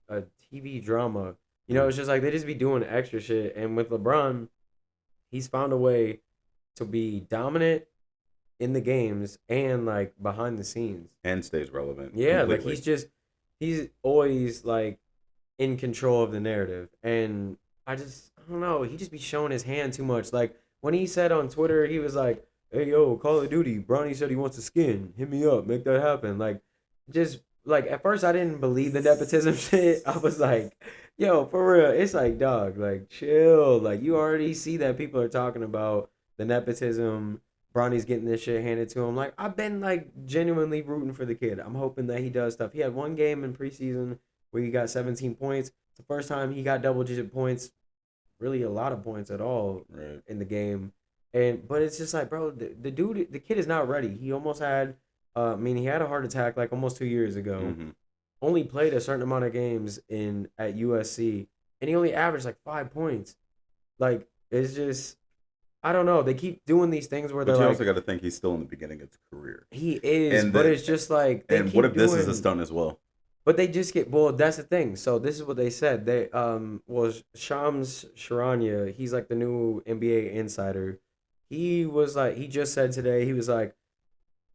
a TV drama You know, it's just like they just be doing extra shit. And with LeBron, he's found a way to be dominant in the games and like behind the scenes. And stays relevant Yeah, like completely. he's always like in control of the narrative. And I don't know, he just be showing his hand too much. Like when he said on Twitter, he was like, "Hey yo, Call of Duty, Bronny said he wants a skin. Hit me up, make that happen." Like just like at first I didn't believe the nepotism shit. I was like, yo, for real. It's like, dog, like chill. Like you already see that people are talking about the nepotism. Bronny's getting this shit handed to him. Like I've been like genuinely rooting for the kid. I'm hoping that he does stuff. He had one game in preseason where he got 17 points. It's the first time he got double digit points, really a lot of points at all Right. in the game. And but it's just like, bro, the dude, the kid is not ready. He almost had, I mean, he had a heart attack like almost 2 years ago. Mm-hmm. Only played a certain amount of games in at USC, and he only averaged like 5 points. Like it's just, I don't know. They keep doing these things where they're But you also like, got to think he's still in the beginning of his career. he is, And but the it's just like they and what keep if this is a doing. stunt as well? But they just get, well. That's the thing. So this is what they said. They was Shams Charania. He's like the new NBA insider. He was like, he just said today. He was like,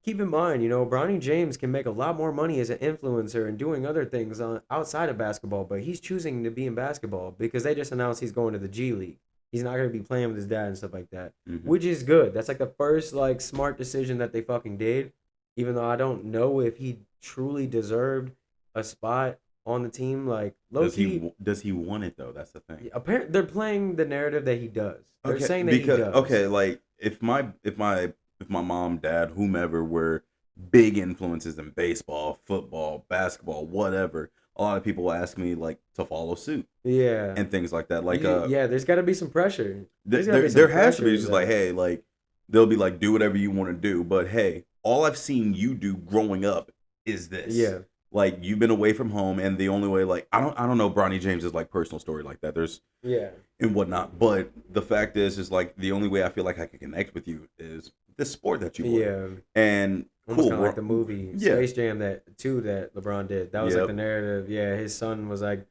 keep in mind, you know, Bronny James can make a lot more money as an influencer and doing other things outside of basketball, but he's choosing to be in basketball because they just announced he's going to the G League. He's not going to be playing with his dad and stuff like that, Mm-hmm. which is good. That's like the first like smart decision that they fucking did. Even though I don't know if he truly deserved a spot on the team, like low key. Does he want it though? That's the thing. Apparently, they're playing the narrative that he does. They're Okay, saying that he because does. like if my mom, dad, whomever were big influences in baseball, football, basketball, whatever, a lot of people will ask me like to follow suit Yeah, and things like that. Like yeah. There's got to be some pressure. There's got to be some there has to be. pressure. It's just like, hey, like they'll be like, do whatever you want to do, but hey, all I've seen you do growing up is this. Yeah, Like you've been away from home, and the only way, like I don't know, Bronny James is like personal story like that. There's yeah, and whatnot, but the fact is like the only way I feel like I can connect with you is this sport that you play, yeah. and Almost cool. kind of like the movie Yeah, Space Jam that LeBron did. That was like yep, the narrative. Yeah, his son was like,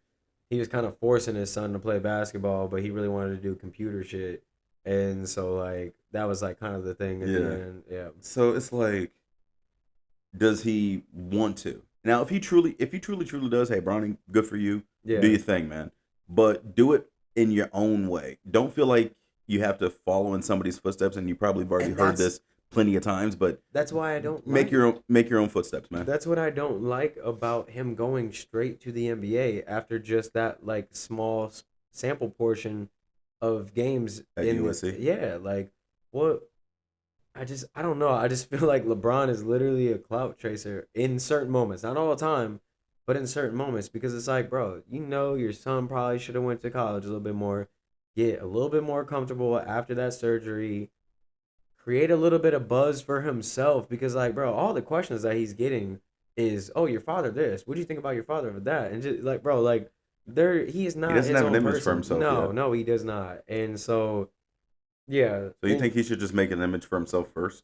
he was kind of forcing his son to play basketball, but he really wanted to do computer shit, and so like that was like kind of the thing at the yeah. end. Yeah, So it's like, does he want to? Now, if he truly does, hey, Bronny, good for you. Do yeah. your thing, man. But do it in your own way. Don't feel like you have to follow in somebody's footsteps. And you probably have already And heard this plenty of times. But that's why I don't make like. your own footsteps, man. That's what I don't like about him going straight to the NBA after just that like small sample portion of games At in USC. yeah, like what I don't know. I just feel like LeBron is literally a clout chaser in certain moments, not all the time, but in certain moments because it's like, bro, you know your son probably should have went to college a little bit more, get a little bit more comfortable after that surgery, create a little bit of buzz for himself because like bro all the questions that he's getting is, oh, your father this, what do you think about your father of that, and just like bro, like there he is He not doesn't his have an own image for person. himself No, yet. no, he does not. And so yeah, So you and think he should just make an image for himself first?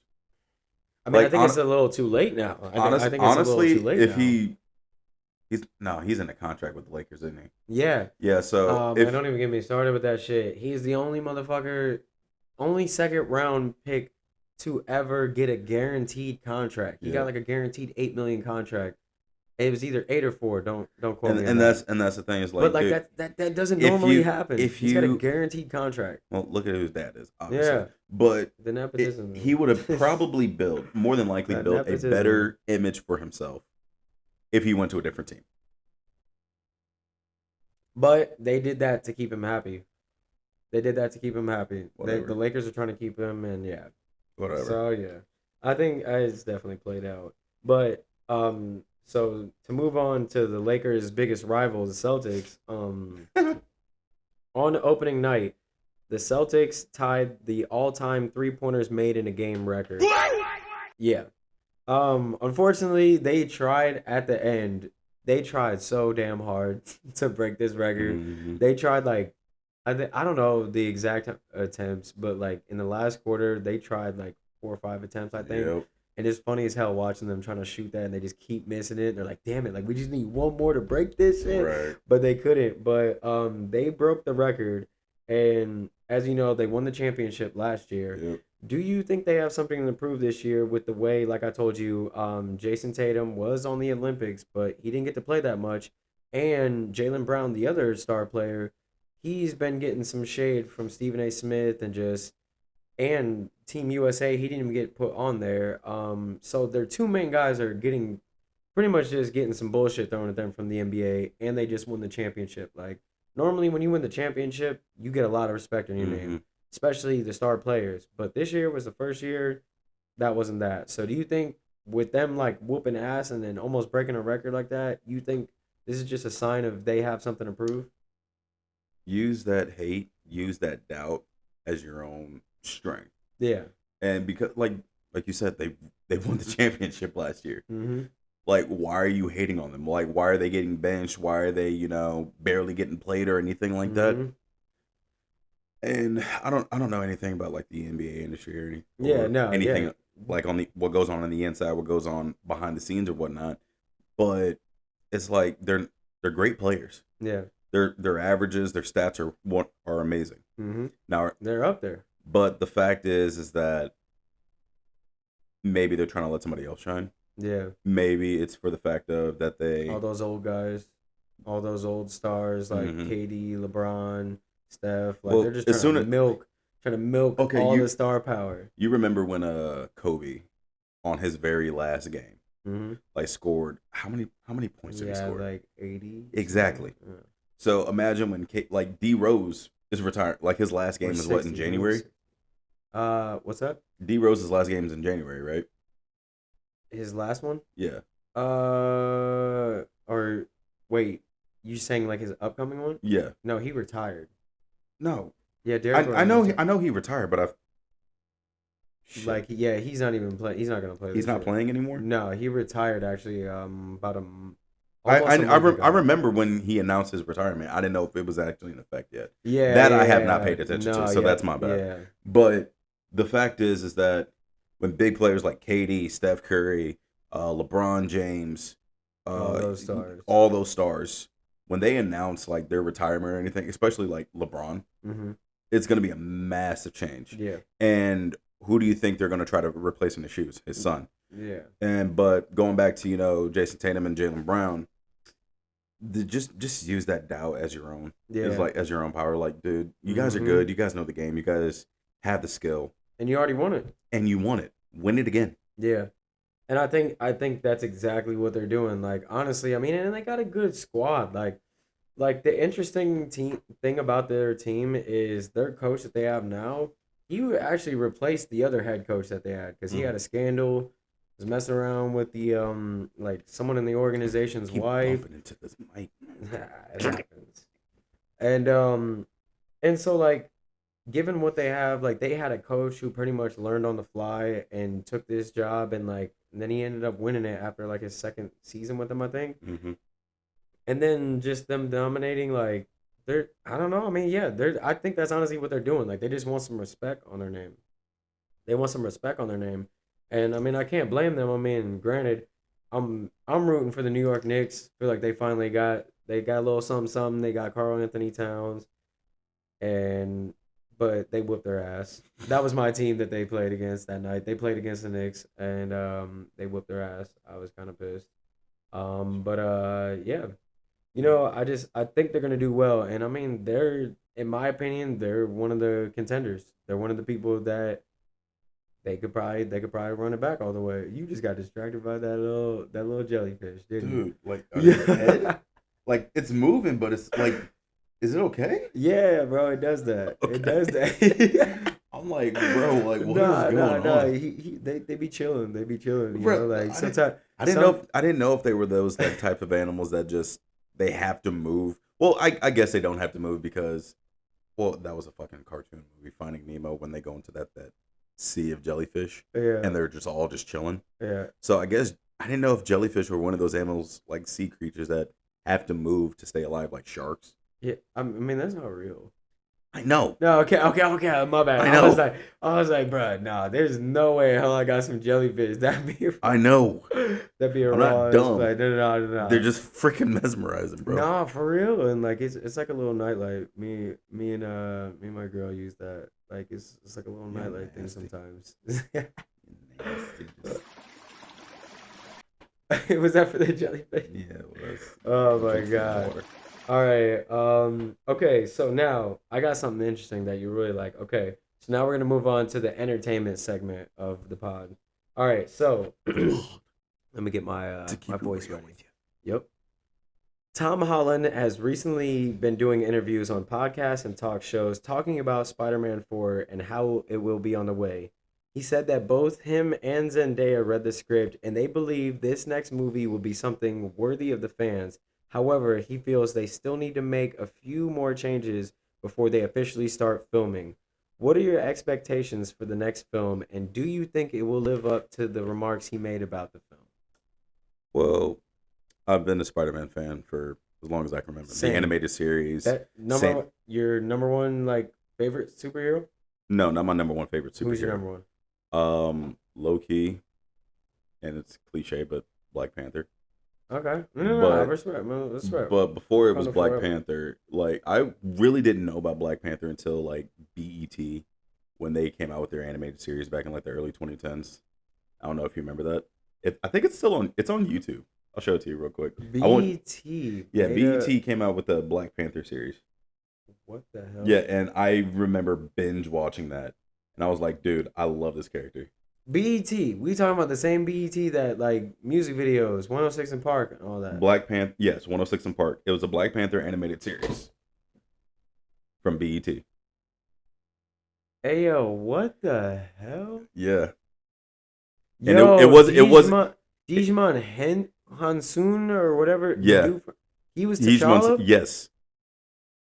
I mean I Like think it's a little too late now. I think it's a little honestly, too late if now. he's in a contract with the Lakers, isn't Yeah. he? Yeah. So Man, if don't even get me started with that shit. He's the only motherfucker, only second round pick to ever get a guaranteed contract. He got yeah, like a guaranteed 8 million contract. It was either 8 or 4. Don't quote me on that. and that's the thing is But like, like dude, that doesn't if normally you happen. if He's got a you guaranteed contract. well look at who his dad is, obviously, Yeah, but the nepotism. he would have probably built more than likely That built a nepotism. better image for himself if he went to a different team. But they did that to keep him happy. They did that to keep him happy. The Whatever, Lakers are trying to keep him, and yeah. whatever. So yeah, I think it's definitely played out. But so to move on to the Lakers' biggest rivals, the Celtics. On opening night, the Celtics tied the all-time three-pointers made in a game record. Yeah. Unfortunately, they tried at the end. They tried so damn hard to break this record. Hmm. They tried like I don't know the exact attempts, but like in the last quarter, they tried like 4 or 5 attempts, I think. Yep. And it's funny as hell watching them trying to shoot that and they just keep missing it. They're like, damn it, like we just need one more to break this shit. Right. But they couldn't. But they broke the record. And as you know, they won the championship last year. Yep. Do you think they have something to prove this year with the way, like I told you, Jason Tatum was on the Olympics, but he didn't get to play that much. And Jaylen Brown, the other star player, he's been getting some shade from Stephen A. Smith and Team USA. He didn't even get put on there. So their two main guys are getting pretty much just getting some bullshit thrown at them from the NBA, and they just won the championship. Like normally, when you win the championship, you get a lot of respect in your name, especially the star players. But this year was the first year that wasn't that. So do you think with them like whooping ass and then almost breaking a record like that, you think this is just a sign of they have something to prove? Use that hate, use that doubt as your own strength. Yeah. And because like you said, they won the championship last year. Mm-hmm. Like, why are you hating on them? Like, why are they getting benched? Why are they, barely getting played or anything like that? Mm-hmm. And I don't know anything about like the NBA industry or Yeah. like on what goes on the inside, what goes on behind the scenes or whatnot. But it's like they're great players. Yeah. Their averages, their stats are amazing. Mm-hmm. Now They're up there. but the fact is that maybe they're trying to let somebody else shine. Yeah. Maybe it's for the fact of that they All those old guys, all those old stars like Mhm. KD, LeBron, Steph, like Well, they're just as trying soon to as- milk Okay, all you- the star power. You remember when Kobe on his very last game Mm-hmm. like scored how many points did he Yeah, score? like 80. Exactly. Yeah. So imagine when like D Rose is retired, like his last game Or is what, in 60, January? What's that? D Rose's last game is in January, right? His last one? Yeah. Or wait, you saying like his upcoming one? Yeah. No, he retired. No. Yeah, Derrick I know Rose. I know he retired, but I've Like yeah, he's not even playing. He's not gonna play. he's this not year. playing anymore. No, he retired actually. About a. I almost a month ago. I remember when he announced his retirement. I didn't know if it was actually in effect yet. Yeah, That I yeah, have not yeah. paid attention to, No, so yeah, that's my bad. Yeah, But the fact is that when big players like KD, Steph Curry, LeBron James, all those stars, when they announce like their retirement or anything, especially like LeBron, Mm-hmm. it's going to be a massive change. Yeah, And who do you think they're going to try to replace in the shoes? His son. yeah, But going back to Jason Tatum and Jaylen Brown, just use that doubt as your own. yeah. It's like as your own power. Like, dude, you guys are Mhm. good. You guys know the game. You guys have the skill, And you already won it. and you want it. Win it again. Yeah, and I think that's exactly what they're doing. Like honestly, I mean, and they got a good squad. Like the interesting thing about their team is their coach that they have now. He actually replaced the other head coach that they had because he Mhm. had a scandal. Was messing around with the like someone in the organization's Keep wife. bumping into this mic. It happens. And so like given what they have, like they had a coach who pretty much learned on the fly and took this job and then he ended up winning it after like his second season with them, I think. Mm-hmm. And then just them dominating, like I don't know. I mean, yeah, I think that's honestly what they're doing. Like they just want some respect on their name. They want some respect on their name. And I mean, I can't blame them. I mean, granted, I'm rooting for the New York Knicks. Feel like they finally got a little something something. They got Karl Anthony Towns, but they whooped their ass. That was my team that they played against that night. They played against the Knicks and they whooped their ass. I was kind of pissed. Yeah, I think they're gonna do well. And I mean, in my opinion, they're one of the contenders. They're one of the people that they could probably run it back all the way. You just got distracted by that little jellyfish, didn't you? Dude, like, are your head? Like, it's moving, but it's like, is it okay? Yeah, bro, it does that. Okay. It does that. I'm like, bro, like, what is Nah, going nah. on? They be chilling. They be chilling. You Bro, know, like I sometimes I didn't know if they were those like type of animals that just they have to move. Well, I guess they don't have to move because, well, that was a fucking cartoon movie, Finding Nemo, when they go into that sea of jellyfish Yeah, and they're just all just chilling. yeah. So I guess I didn't know if jellyfish were one of those animals like sea creatures that have to move to stay alive, like sharks. Yeah, I mean that's not real. I know. No, okay. My bad. I I was like, bro, nah. There's no way hell I got some jellyfish. I know. That'd be a I'm not raw dumb. like They're no. just freaking mesmerizing, bro. Nah, for real. And like it's like a little nightlight. Me and my girl use that. Like it's like a little You're nightlight thing nasty. sometimes. Nasty. Just, Was that for the jellyfish? yeah, it was. Oh my Drink some god. water. All right. Okay, so now I got something interesting that you really like. Okay. So now we're gonna move on to the entertainment segment of the pod. All right, so let me get To my keep it voice real ready. with you. Yep. Tom Holland has recently been doing interviews on podcasts and talk shows talking about Spider-Man 4 and how it will be on the way. He said that both him and Zendaya read the script and they believe this next movie will be something worthy of the fans. However, he feels they still need to make a few more changes before they officially start filming. What are your expectations for the next film, and do you think it will live up to the remarks he made about the film? Well, I've been a Spider-Man fan for as long as I can remember. The Same. animated series. That Same. your number one like favorite superhero? No, not my number one favorite Who's your superhero. number one? Low key, and it's cliche, but Black Panther. Okay. No. I But respect, man. Respect. but before it was Wakanda Black forever. Panther, like I really didn't know about Black Panther until like BET when they came out with their animated series back in like the early 2010s. I don't know if you remember that. I think it's still on. It's on YouTube. I'll show it to you real quick. I want. BT. Yeah, Beta. BET came out with the Black Panther series. What the hell? Yeah, and I remember binge watching that, and I was like, dude, I love this character. BET. We talking about the same BET that like music videos, 106 in Park and all that. Black Panther, yes, 106 in Park. It was a Black Panther animated series from BET. Hey yo, what the hell? Yeah, and Yo, it was Digimon Hansun or whatever. yeah. He was He's one, T'Challa. yes,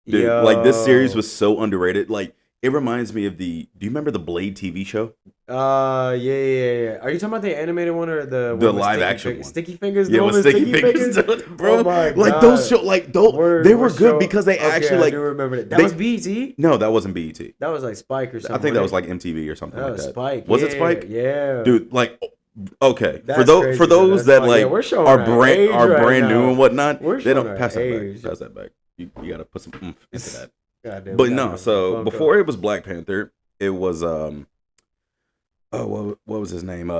dude. Like this series Yo. was so underrated. Like it reminds me of the. Do you remember the Blade TV show? Yeah. Are you talking about the animated one or the The one with live action one. Sticky Fingers? The Yeah, one with Sticky Fingers, bro. Oh my Like those god. show, like those, they were good because they Okay, actually I like. do remember that. That they- was BET. No, that wasn't BET. That was like Spike or something. I think that was right? like MTV or something That like was that. Spike. Was it yeah, Spike? Yeah, Dude, like, okay, That's crazy, for though. those That's that fine. Yeah, like we're showing are our age right brand new now. and whatnot, We're they showing don't our pass that age. back. Pass that back. You gotta put some oomph into that. Goddamn, But we no, gotta so fuck before up. it was Black Panther, it was oh what was his name?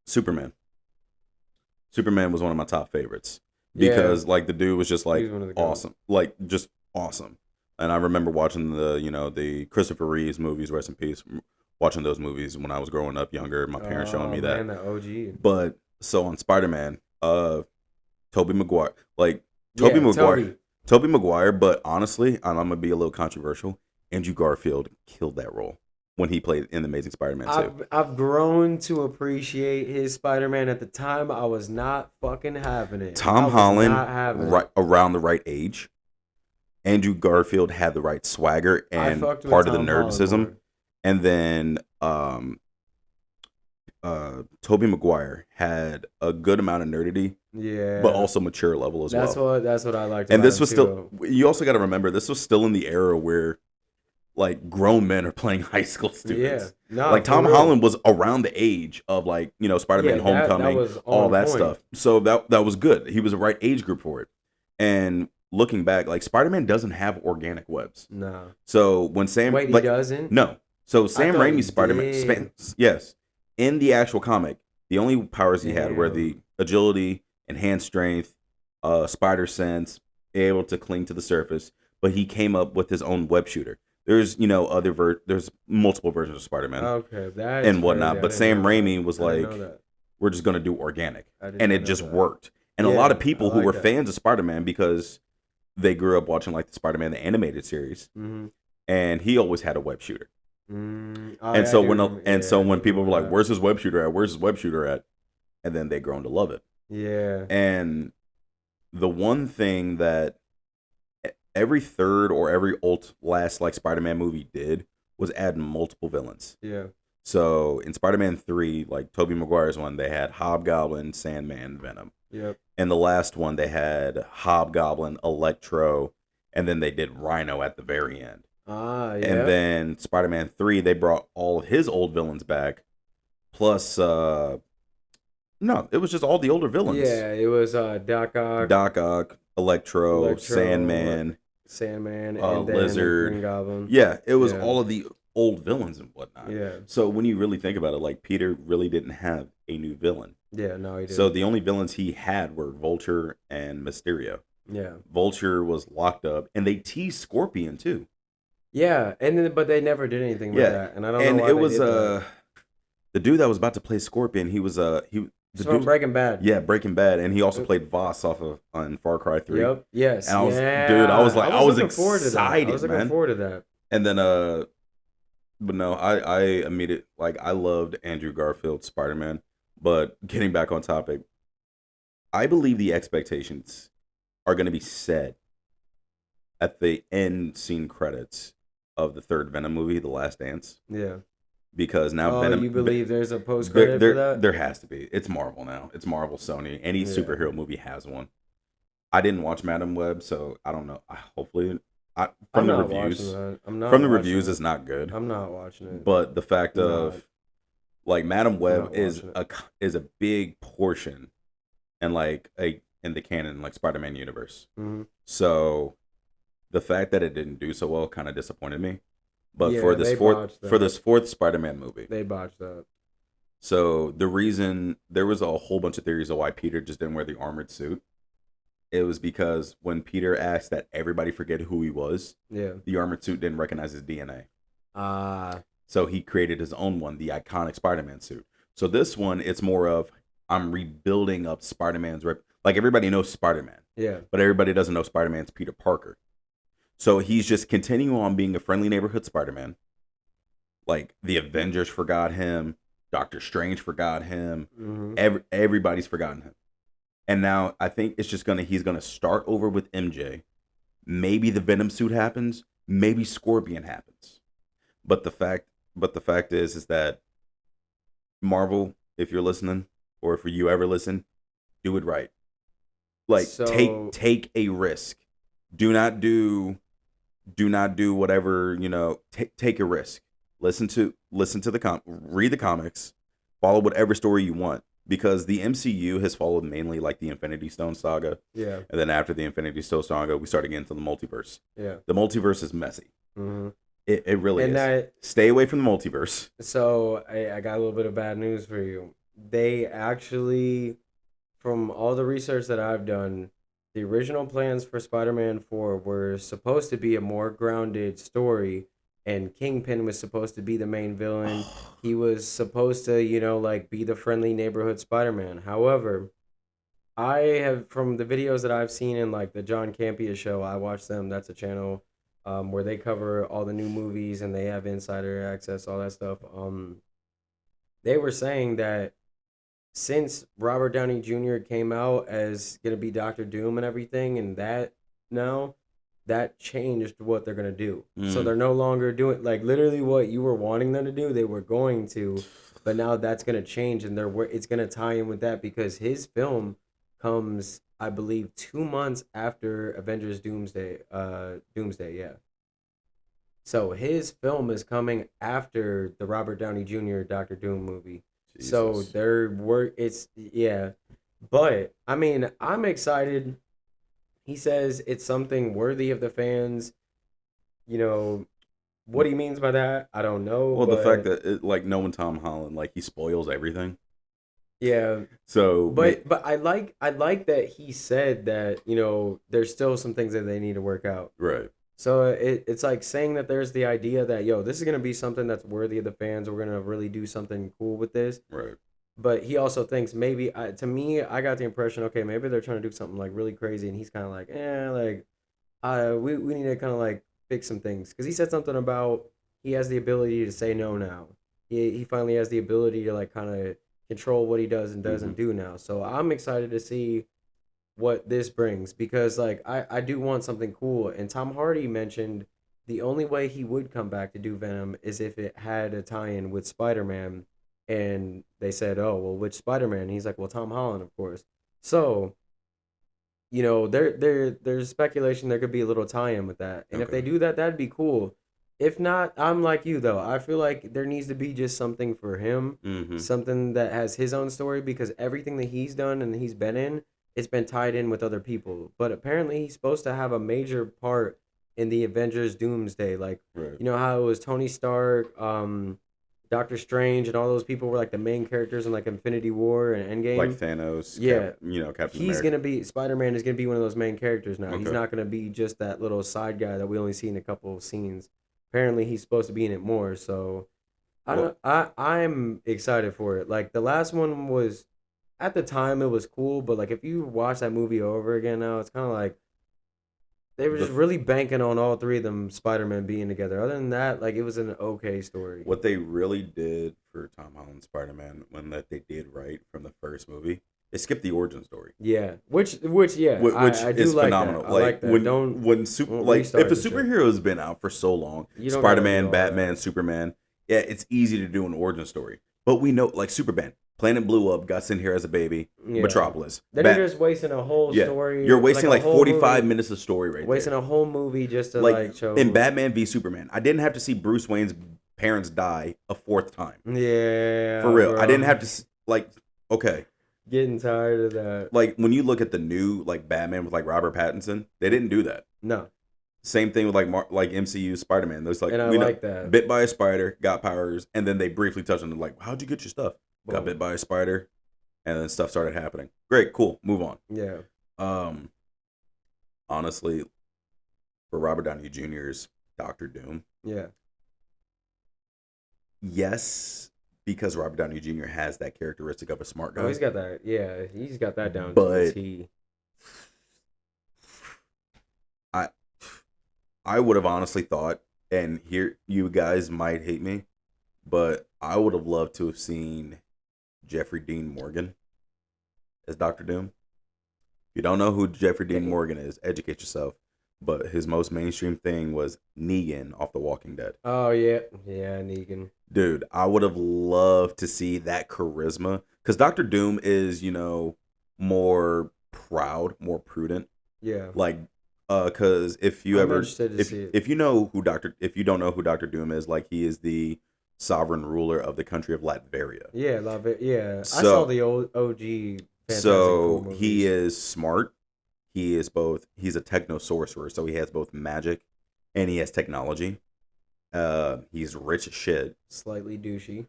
Superman. Superman was one of my top favorites because like the dude was just He like was one of the goats. awesome, like just awesome. And I remember watching the Christopher Reeves movies, rest in peace. Watching those movies when I was growing up younger, my parents showing me that. Man, the OG. But so on Spider-Man, Tobey Maguire, like Tobey Maguire, Tobey Maguire. But honestly, I'm gonna be a little controversial. Andrew Garfield killed that role when he played in the Amazing Spider-Man 2. I've grown to appreciate his Spider-Man. At the time, I was not fucking having it. Tom I was Holland, not having it. right around the right age. Andrew Garfield had the right swagger I and fucked with part of the Tom Holland nerdicism, more. and then Tobey Maguire had a good amount of nerdity, Yeah, but also mature level as well. That's what I liked. And about this him was too. still. You also got to remember this was still in the era where, like, grown men are playing high school students. Yeah, no, Like for Tom real. Holland was around the age of like Spider-Man: Yeah, that Homecoming, was all on that point. stuff. So that was good. He was the right age group for it. And looking back, like Spider-Man doesn't have organic webs. No, So when Sam wait, he like doesn't. no, so Sam thought he Raimi's Spider-Man, did. yes, in the actual comic, the only powers he had were Damn. the agility and hand strength, spider sense, able to cling to the surface. But he came up with his own web shooter. There's there's multiple versions of Spider-Man Okay, that's and whatnot. crazy. I but didn't Sam know that. Raimi was I didn't like, know that. we're just gonna do organic, I did and not it know just that. worked. And a lot of Yeah, people I who like were that. fans of Spider-Man because they grew up watching like the Spider-Man the animated series, Mm-hmm. and he always had a web shooter. Mm, And so when people were like, "Where's his web shooter at? Where's his web shooter at?" and then they grown to love it. yeah, And the one thing that every third or every last like Spider-Man movie did was add multiple villains. yeah, So in Spider-Man 3, like Tobey Maguire's one, they had Hobgoblin, Sandman, Venom. yep, And the last one, they had Hobgoblin, Electro, and then they did Rhino at the very end. Ah, And yeah. then Spider-Man 3, they brought all of his old villains back. Plus, no, it was just all the older villains. Yeah, it was Doc Ock, Doc Ock, Electro, Electro, Sandman, Sandman, and then Green Lizard. Goblin. Yeah, it was Yeah, all of the old villains and whatnot. yeah, So when you really think about it, like Peter really didn't have a new villain. yeah. No, he So didn't. the only villains he had were Vulture and Mysterio. Yeah, Vulture was locked up, and they teased Scorpion too. yeah, and then but they never did anything with Yeah, that, and I don't know and why it they was did that. the dude that was about to play Scorpion. He was It's the from dude. Breaking Bad. Yeah, Breaking Bad, and he also Yep. played Voss off of on Far Cry 3. Yep. Yes. And I was, dude, I was Yeah. like, I I was was looking forward to that. I was excited, looking man. forward to that. And then but no, I immediately, like, I loved Andrew Garfield's Spider-Man. But getting back on topic, I believe the expectations are going to be set at the end scene credits of the third Venom movie, The Last Dance, Yeah. because now Oh, Venom, you believe there's a post there credit for there that? there has to be. It's Marvel now. It's Marvel, Sony. Any Yeah. superhero movie has one. I didn't watch Madam Web, so I don't know. Hopefully, I'm from the not watching reviews, that. I'm not from the watching reviews, it. it's not good. I'm not watching it. But the fact I'm not. of, like, Madam I'm Web not watching it. is a big portion, and like in the canon, like, Spider-Man universe. Hmm. So the fact that it didn't do so well kind of disappointed me. But Yeah, they botched for that. this fourth Spider-Man movie, They botched that. so the reason, there was a whole bunch of theories of why Peter just didn't wear the armored suit. It was because when Peter asked that everybody forget who he was, Yeah. the armored suit didn't recognize his DNA. Ah. So he created his own one, the iconic Spider-Man suit. So this one, it's more of, I'm rebuilding up Spider-Man's rep. Like, everybody knows Spider-Man, Yeah. but everybody doesn't know Spider-Man's Peter Parker. So he's just continuing on being a friendly neighborhood Spider-Man. Like, the Avengers forgot him, Doctor Strange forgot him, Hmm. everybody's forgotten him. And now I think it's just he's gonna start over with MJ. Maybe the Venom suit happens, maybe Scorpion happens. But the fact is that Marvel, if you're listening, or if you ever listen, do it right. Like, So take a risk. Do not do whatever, take a risk. Listen to read the comics, follow whatever story you want, because the MCU has followed mainly like the Infinity Stone saga, yeah. and then after the Infinity Stone saga, we started getting to the multiverse. Yeah. The multiverse is messy. Hmm. It really And is. that. Stay away from the multiverse. So I got a little bit of bad news for you. They actually, from all the research that I've done, the original plans for Spider-Man 4 were supposed to be a more grounded story, and Kingpin was supposed to be the main villain. He was supposed to, like be the friendly neighborhood Spider-Man. However, I have, from the videos that I've seen in like the John Campea show, I watch them. That's a channel where they cover all the new movies and they have insider access, all that stuff. They were saying that since Robert Downey Jr. came out as gonna be Doctor Doom and everything, and that now that changed what they're gonna do. So Mm. they're no longer doing like literally what you were wanting them to do. They were going to, but now that's gonna change, and it's gonna tie in with that because his film comes, I believe, 2 months after Avengers Doomsday. Doomsday, yeah. So his film is coming after the Robert Downey Jr. Doctor Doom movie. So Jesus. their work, it's yeah, but I mean, I'm excited. He says it's something worthy of the fans. You know what he means by that, I don't know, Well, the fact but that like knowing Tom Holland, like, he spoils everything. yeah, So but I like that he said that there's still some things that they need to work out. right, So it's like saying that there's the idea that this is gonna be something that's worthy of the fans. We're gonna really do something cool with this. right. But he also thinks maybe to me, I got the impression, okay, maybe they're trying to do something like really crazy, and he's kind of like, like, we need to kind of like fix some things because he said something about he has the ability to say no now. He finally has the ability to like kind of control what he does and doesn't do now. So I'm excited to see what this brings because like I do want something cool. And Tom Hardy mentioned the only way he would come back to do Venom is if it had a tie-in with Spider-Man. And they said, oh, well, which Spider-Man? He's like, well, Tom Holland, of course. So, there's speculation there could be a little tie-in with that, and if they Okay. do that, that'd be cool. If not, I'm like you though. I feel like there needs to be just something for him, Mm-hmm. something that has his own story because everything that he's done and he's been in, it's been tied in with other people. But apparently, he's supposed to have a major part in the Avengers Doomsday. Like, Right. you know how it was Tony Stark, Doctor Strange, and all those people were like the main characters in like Infinity War and Like Endgame. Thanos, Yeah, Captain he's America. gonna be Spider-Man is gonna be one of those main characters now. He's Okay. not gonna be just that little side guy that we only see in a couple of scenes. Apparently, he's supposed to be in it more. So I Well, don't. I'm excited for it. Like the last one was, at the time it was cool, but like if you watch that movie over again now, it's kind of like they were the just really banking on all three of them Spider-Man being together. Other than that, like it was an okay story. what they really did for Tom Holland's Spider-Man when that they did right from the first movie, they skipped the origin story. Yeah, yeah, Which I do is like phenomenal. that. I Like like that. when super Don't like restart if a the shit. superhero has been out for so long, You don't gotta do Spider-Man, all Batman, that. Superman, yeah, it's easy to do an origin story. But we know like Superman, planet blew up, got sent here as a baby, Yeah. Metropolis. Then you're just wasting a whole Yeah, story. you're wasting like a whole 45 movie, minutes of story right wasting there. a whole movie just to like show. In Batman v Superman, I didn't have to see Bruce Wayne's parents die a fourth time. Yeah, For real. bro. I didn't have to like okay. Getting tired of that. Like when you look at the new like Batman with like Robert Pattinson, they didn't do that. No, Same thing with like MCU Spider-Man. There's like and I we know like that. bit by a spider, got powers, and then they briefly touched on it like, how'd you get your stuff? Got Boom. bit by a spider, and then stuff started happening. Great, cool, move on. Yeah, Honestly, for Robert Downey Jr.'s Doctor Doom, yeah, yes, because Robert Downey Jr. has that characteristic of a smart guy. oh, he's got that. Yeah, he's got that down to But- a T. I would have honestly thought, and here you guys might hate me, but I would have loved to have seen Jeffrey Dean Morgan as Doctor Doom. If you don't know who Jeffrey Dean Morgan is, educate yourself. But his most mainstream thing was Negan off The Walking Dead. Oh yeah, yeah, Negan. Dude, I would have loved to see that charisma. Because Doctor Doom is, more proud, more prudent. Yeah, Like, because if you I'm ever, interested to see it. if you don't know who Doctor Doom is, like he is the sovereign ruler of the country of Latveria. Yeah, love it. Yeah, I So- saw the old OG. Fantastic So Four he movies. is smart. He's a techno sorcerer, so he has both magic and he has technology. He's rich as shit. Slightly douchey.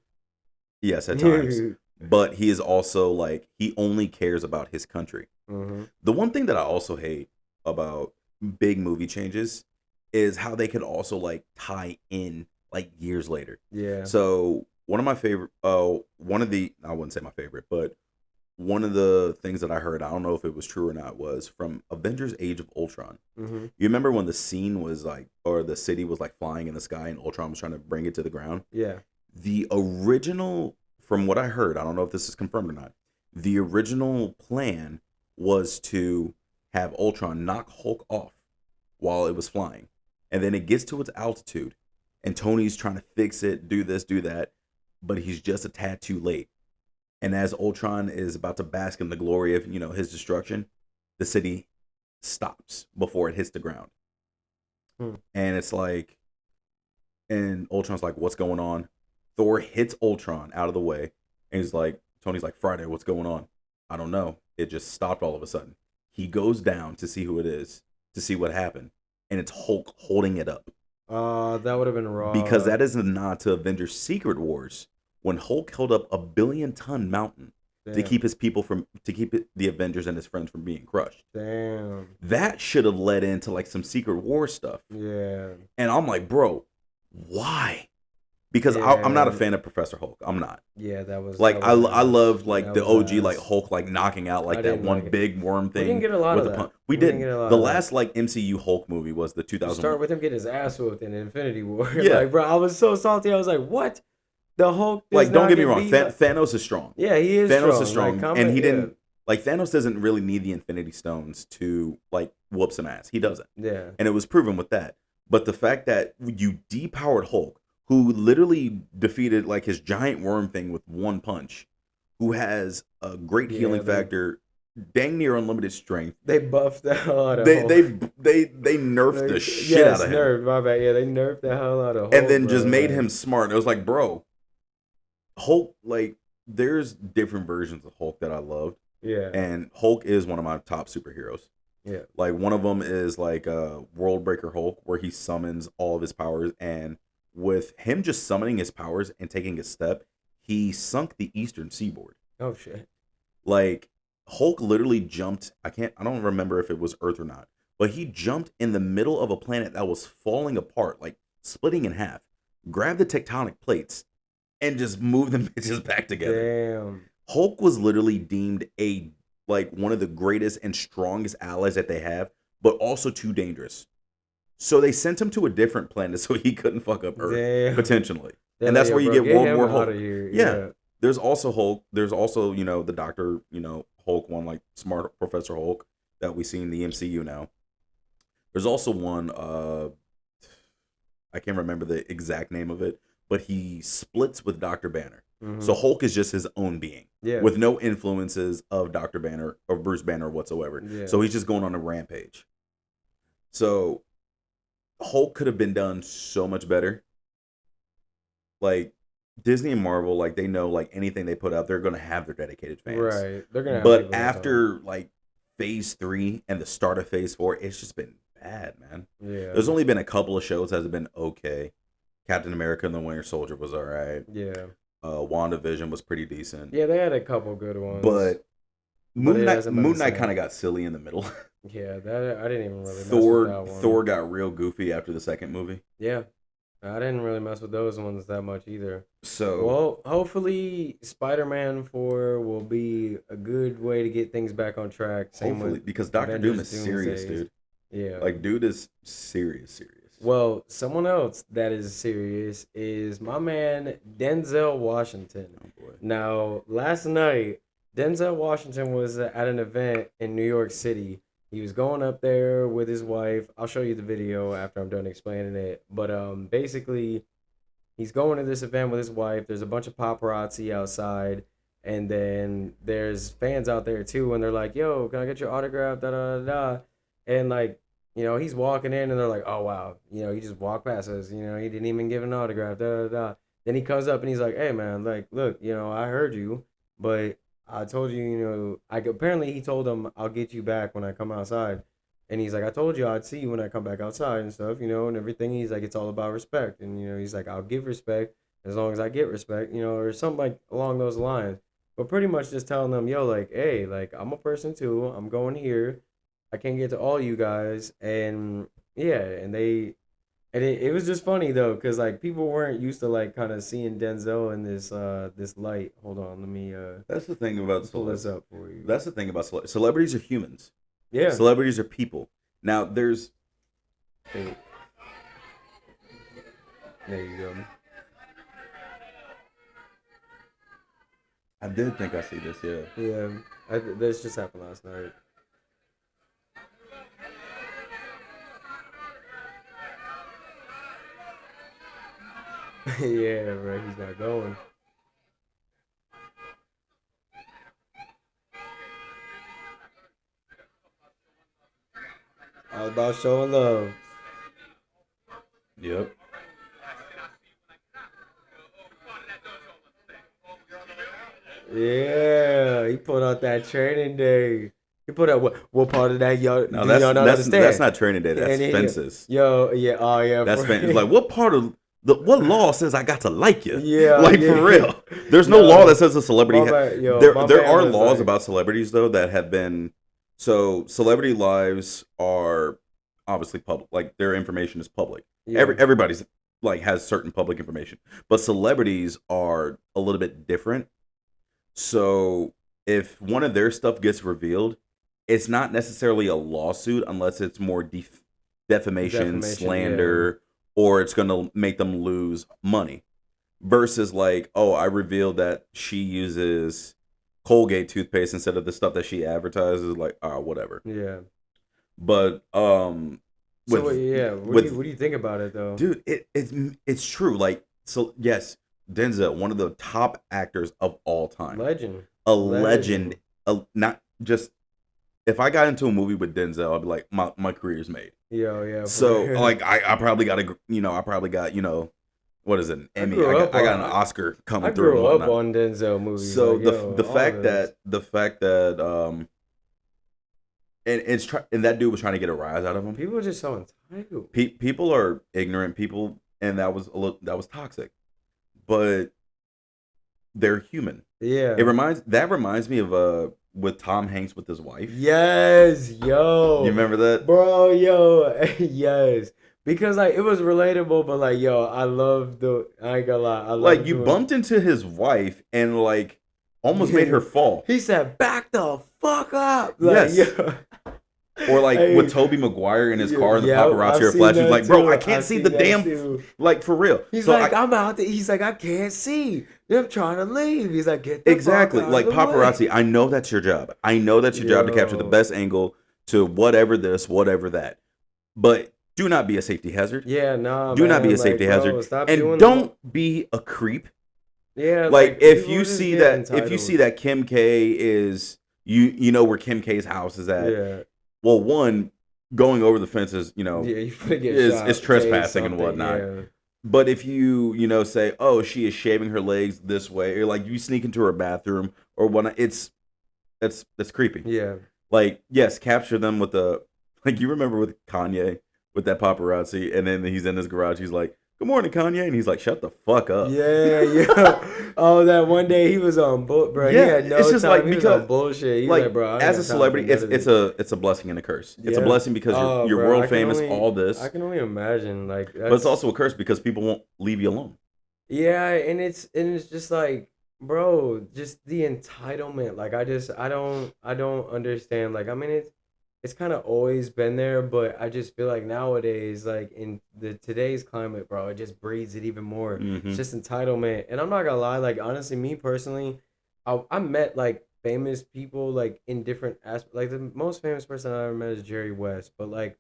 Yes, at times. But he is also like he only cares about his country. hmm The one thing that I also hate about big movie changes is how they could also like tie in like years later. Yeah. So one of my favorite, I wouldn't say my favorite, but one of the things that I heard, I don't know if it was true or not, was from Avengers: Age of Ultron. hmm You remember when the scene was like, or the city was like flying in the sky, and Ultron was trying to bring it to the ground. Yeah. The original, from what I heard, I don't know if this is confirmed or not. The original plan was to have Ultron knock Hulk off while it was flying, and then it gets to its altitude, and Tony's trying to fix it, do this, do that, but he's just a tad too late. And as Ultron is about to bask in the glory of his destruction, the city stops before it hits the ground. And it's like, and Ultron's like, "What's going on?" Thor hits Ultron out of the way, and he's like, Tony's like, "Friday, what's going on?" "I don't know. It just stopped all of a sudden." He goes down to see who it is, to see what happened, and it's Hulk holding it up. That would have been raw. Because that is a nod to Avengers Secret Wars when Hulk held up a 1 billion-ton mountain to Damn. keep the Avengers and his friends from being crushed. Damn. That should have led into like some Secret War stuff. Yeah. And I'm like, bro, why? Because I'm not a Yeah. fan of Professor Hulk. I'm not. Yeah, that was Like that was I ass. loved like That the was OG like ass. Hulk like knocking out like I that didn't one like it. big worm thing. didn't get a lot with of the that. We We didn't did. get a lot The of that. last like MCU Hulk movie was the 2000. Start with him getting his ass whooped in Infinity War. Yeah. Like, bro, I was so salty. I was like, what? The Hulk does Like, don't not get me wrong, beat up- Thanos is strong. Yeah, he is Thanos strong. is strong, Like, and he yeah. didn't like Thanos doesn't really need the Infinity Stones to like whoop some ass. He doesn't, Yeah. and it was proven with that. But the fact that you depowered Hulk, who literally defeated like his giant worm thing with one punch, who has a great Yeah, healing they- factor, dang near unlimited strength. They buffed the hell out of They Hulk. they nerfed the shit out of him, nerfed. My bad. Yeah, they nerfed the hell out of Hulk, and then bro. just made like, him smart. It was like, bro, Hulk. Like, there's different versions of Hulk that I loved, Yeah, and Hulk is one of my top superheroes. yeah, Like, one of them is like World Breaker Hulk, where he summons all of his powers, and with him just summoning his powers and taking a step, he sunk the Eastern Seaboard. oh shit. Like, Hulk literally jumped. I don't remember if it was Earth or not, but he jumped in the middle of a planet that was falling apart, like splitting in half, grabbed the tectonic plates, and just moved them bitches back together. Damn. Hulk was literally deemed a like one of the greatest and strongest allies that they have, but also too dangerous. So they sent him to a different planet so he couldn't fuck up Earth Damn. potentially. They're And that's like, where "Yo, you bro, get World him War out Hulk. of here." Yeah. There's also Hulk. There's also, the Doctor, Hulk one, like smart Professor Hulk that we see in the MCU now. There's also one, I can't remember the exact name of it, but he splits with Dr. Banner. Mhm. So Hulk is just his own being yeah, with no influences of Dr. Banner or Bruce Banner whatsoever. yeah. So he's just going on a rampage. So Hulk could have been done so much better. Like, Disney and Marvel, like, they know, like, anything they put out, they're going to have their dedicated fans. right. They're gonna. Have But people that come. after, like, Phase 3 and the start of Phase 4, it's just been bad, man. yeah, There's only been a couple of shows that have been okay. Captain America and the Winter Soldier was all right. yeah, WandaVision was pretty decent. yeah. They had a couple good ones, But it Moon Knight, hasn't been the same. kind of got silly in the middle. yeah, that I didn't even really mess with that one. Thor got real goofy after the second movie. Yeah, I didn't really mess with those ones that much either. So Well, hopefully, Spider-Man 4 will be a good way to get things back on track. Same hopefully, with because Doctor Doom Avengers is serious, Doomsdays. dude. Yeah. Like, dude is serious. Well, someone else that is serious is my man Denzel Washington. Oh boy. Now, last night, Denzel Washington was at an event in New York City. He was going up there with his wife. I'll show you the video after I'm done explaining it. But basically, he's going to this event with his wife. There's a bunch of paparazzi outside, and then there's fans out there too, and they're like, "Yo, can I get your autograph?" Da da da da. And like, he's walking in, and they're like, "Oh wow, he just walked past us. He didn't even give an autograph." Da da da. Then he comes up and he's like, "Hey man, like, look, I heard you, but I told you, apparently he told him I'll get you back when I come outside." And he's like, "I told you I'd see you when I come back outside and stuff, and everything." He's like, "It's all about respect." And, he's like, "I'll give respect as long as I get respect," or something like along those lines. But pretty much just telling them, yo, like, hey, like, I'm a person too. I'm going here. I can't get to all you guys. And yeah, and it was just funny though, because like people weren't used to like kind of seeing Denzel in this light. Hold on, let me That's the thing about pull this up for you. That's the thing about celebrities are humans. Yeah. Celebrities are people. Now there's Hey. There you go. I did think I see this, yeah. Yeah, this just happened last night. Yeah, bro, he's not going. All about showing love. Yep. Yeah, he put out that training day. He put out what part of that y'all? No, do that's y'all not understand? that's not training day. That's And he- fences. Yo, yeah, oh yeah. That's for fences. real. Like, what part of what law says I got to like you? Yeah, like yeah. for real. There's no Yo, law that says a celebrity. my man- yo, there my there man are was laws like- about celebrities though that have been. So celebrity lives are obviously public. Like, their information is public. Yeah. Everybody's like has certain public information, but celebrities are a little bit different. So if one of their stuff gets revealed, it's not necessarily a lawsuit unless it's more defamation, Defamation, slander, or it's going to make them lose money. Versus like, oh, I revealed that she uses Colgate toothpaste instead of the stuff that she advertises. Like, whatever. Yeah. But So what do you think about it though? dude, it's true. Like, so yes, Denzel, one of the top actors of all time, Legend. a legend, not just if I got into a movie with Denzel, I'd be like, my career's made. Yo, yeah. For So real. like I probably got what is it, an I Emmy? grew up I got on an I, Oscar I coming through and grew up whatnot. on Denzel movies. So Like yo, the all of fact those. that and that dude was trying to get a rise out of him. People are just so entitled. People are ignorant people, and that was toxic, but they're human. Yeah. That reminds me of with Tom Hanks with his wife. Yes, yo. You remember that? Bro, yo, yes. Because like it was relatable, but like yo, I ain't gonna lie, I love Like you doing. bumped into his wife and like almost made her fall. He said, "Back the fuck up!" Like, Yes. yo. Or like Hey, with Toby Maguire in his car and the yeah, paparazzi I've are seen flashing. He's that like, bro, too. I can't I've see seen the that damn too. like for real. He's So like, I'm out there. He's like, I can't see. They're trying to leave. He's like, get the exactly fuck out like of the paparazzi. way. I know that's your job. I know that's your job to capture the Yo. best angle to whatever this, whatever that. But do not be a safety hazard. Yeah, nah, Do not be man. a safety Like, bro, hazard, stop and doing don't be a creep. Yeah, Like people if you just see get that if you see entitled. that Kim K is you know where Kim K's house is at. Yeah, Well, one going over the fence is yeah, you finna get is shot, trespassing tased, and something, whatnot. yeah. But if you know say, oh, she is shaving her legs this way, or like you sneak into her bathroom or whatnot, that's creepy. Yeah. Like yes, capture them with the like you remember with Kanye with that paparazzi, and then he's in his garage. He's like, "Good morning, Kanye," and he's like, "Shut the fuck up." Yeah, yeah. Oh, that one day he was on bro. He Yeah, had no it's just time. like He was because on bullshit. He's like like, bro, I ain't as got a time celebrity, for none of this. it's a blessing and a curse. It's a Yeah. blessing because Oh, you're bro, world famous, all I this, can only imagine. Like but it's that's also a curse because people won't leave you alone. yeah, and it's just like, bro, just the entitlement. Like I don't understand. Like I mean it's kind of always been there, but I just feel like nowadays, like in the today's climate, bro, it just breeds it even more. It's Hmm. just entitlement, and I'm not gonna lie. Like honestly, me personally, I met like famous people like in different aspects. Like the most famous person I ever met is Jerry West, but like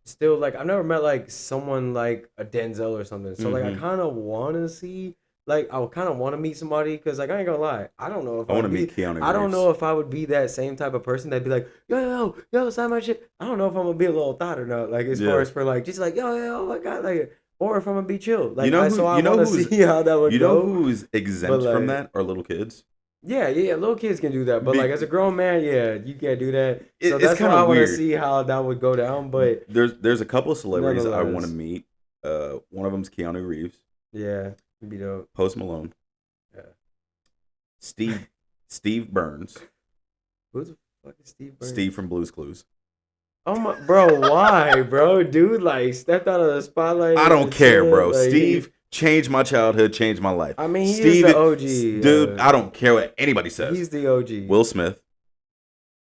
still like I've never met like someone like a Denzel or something. So like I Hmm. kind of want to see like I kind of want to meet somebody because like I ain't gonna lie, I don't know if I want to I'd meet be Keanu I don't Reeves. know if I would be that same type of person that'd be like yo sign my shit. I don't know if I'm gonna be a little thought or not. Like as far Yeah. as for like just like yo oh my god like or if I'm gonna be chill. You Like know I who so I you know want to who's see how that would you know go. who's But exempt from like that are little kids. yeah, little kids can do that, but like Be, as a grown man, yeah, you can't do that. So it's that's why kind I of want to weird. see how that would go down. But There's a couple of celebrities I want to nonetheless, meet. One of them's Keanu Reeves, yeah, it'd be dope. Post Malone, Yeah. Steve Burns, Who's the fuck is Steve Burns? Steve from Blue's Clues. Oh my, bro, why, bro? Dude, like stepped out of the spotlight. I and don't just care, shit. bro. Like, Steve changed my childhood, changed my life. I mean, he is Steve, the OG. dude, I don't care what anybody says. He's the OG. Will Smith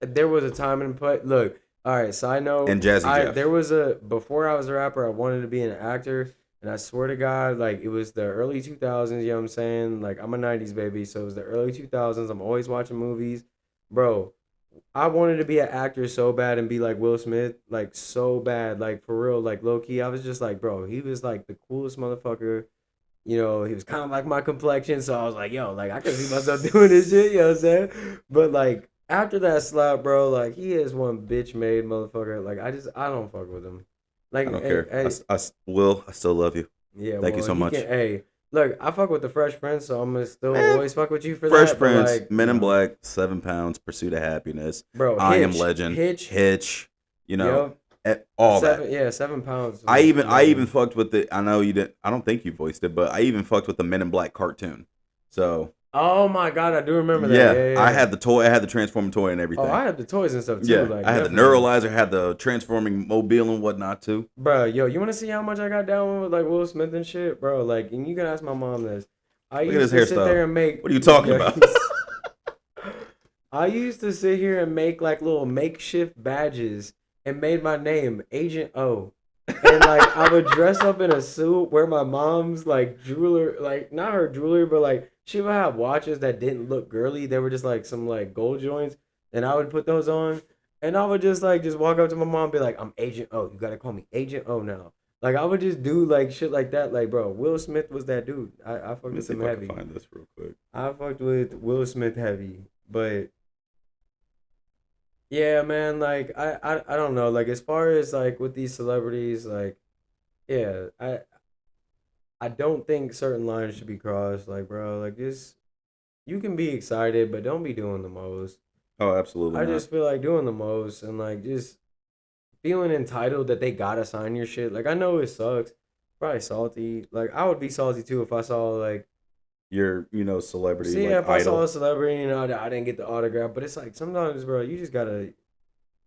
There was a time and place. Look, all right. Side note, and Jazzy Jeff. there was a before I was a rapper, I wanted to be an actor, and I swear to God, like it was the early 2000s. You know what I'm saying? Like I'm a 90s baby, so it was the early 2000s. I'm always watching movies, bro. I wanted to be an actor so bad and be like Will Smith, like so bad, like for real, like low key. I was just like, bro, he was like the coolest motherfucker. You know, he was kind of like my complexion, so I was like, yo, like I could see myself doing this shit. You know what I'm saying? But like after that slap, bro, like he is one bitch made motherfucker. Like I don't fuck with him. Like I don't hey, care. hey, Will, I still love you. yeah, Thank you well, so he much. hey, look, I fuck with the Fresh Prince, so I'm gonna still Man, always fuck with you for Fresh that. But Prince, like, Men in no. Black, 7 Pounds, Pursuit of Happiness, Bro, I Am Hitch, Legend, Hitch, Hitch, you know, yep. all Seven, that. yeah, 7 pounds. I even amazing. fucked with the. I know you didn't. I don't think you voiced it, but I even fucked with the Men in Black cartoon. So Oh my god, I do remember that. yeah, Yeah. I had the toy. I had the transforming toy and everything. Oh, I had the toys and stuff too. Yeah, Like I had the definitely. neuralizer, had the transforming mobile and whatnot too. Bro, yo, you want to see how much I got down with like Will Smith and shit, bro? Like, and you can ask my mom this. I Look at used his to sit there hairstyle. and make. What are you talking Yo, about? I used to sit here and make like little makeshift badges and made my name Agent O. And like I would dress up in a suit, wear my mom's like jeweler, like not her jewelry, but like she would have watches that didn't look girly. They were just like some like gold joints, and I would put those on, and I would just walk up to my mom and be like, "I'm Agent O. You gotta call me Agent O now." Like I would just do like shit like that. Like bro, Will Smith was that dude. I fucked Let me with see him if I can heavy. find this real quick. I fucked with Will Smith heavy, but Yeah, man. Like I don't know. Like as far as like with these celebrities, like yeah, I don't think certain lines should be crossed. Like bro, like just you can be excited, but don't be doing the most. Oh, absolutely I not. just feel like doing the most and like just feeling entitled that they gotta sign your shit. Like I know it sucks. Probably salty. Like I would be salty too if I saw like Your, celebrity see yeah, like if I saw idol. a celebrity and I didn't get the autograph. But it's like sometimes, bro, you just gotta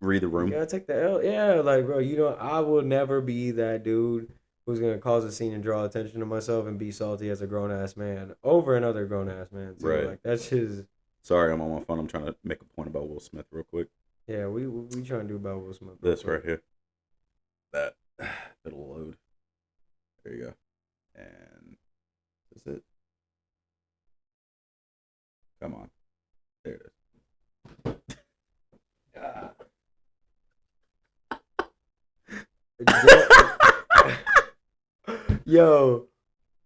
Read the you room. gotta take the L. Yeah, like bro, you know I will never be that dude who's gonna cause a scene and draw attention to myself and be salty as a grown ass man over another grown ass man too. Right. Like that's just Sorry, I'm on my phone. I'm trying to make a point about Will Smith real quick. yeah. We trying to do about Will Smith real This quick. right here. That it'll load. There you go. And is it? Come on. There it is. Ah. Yo,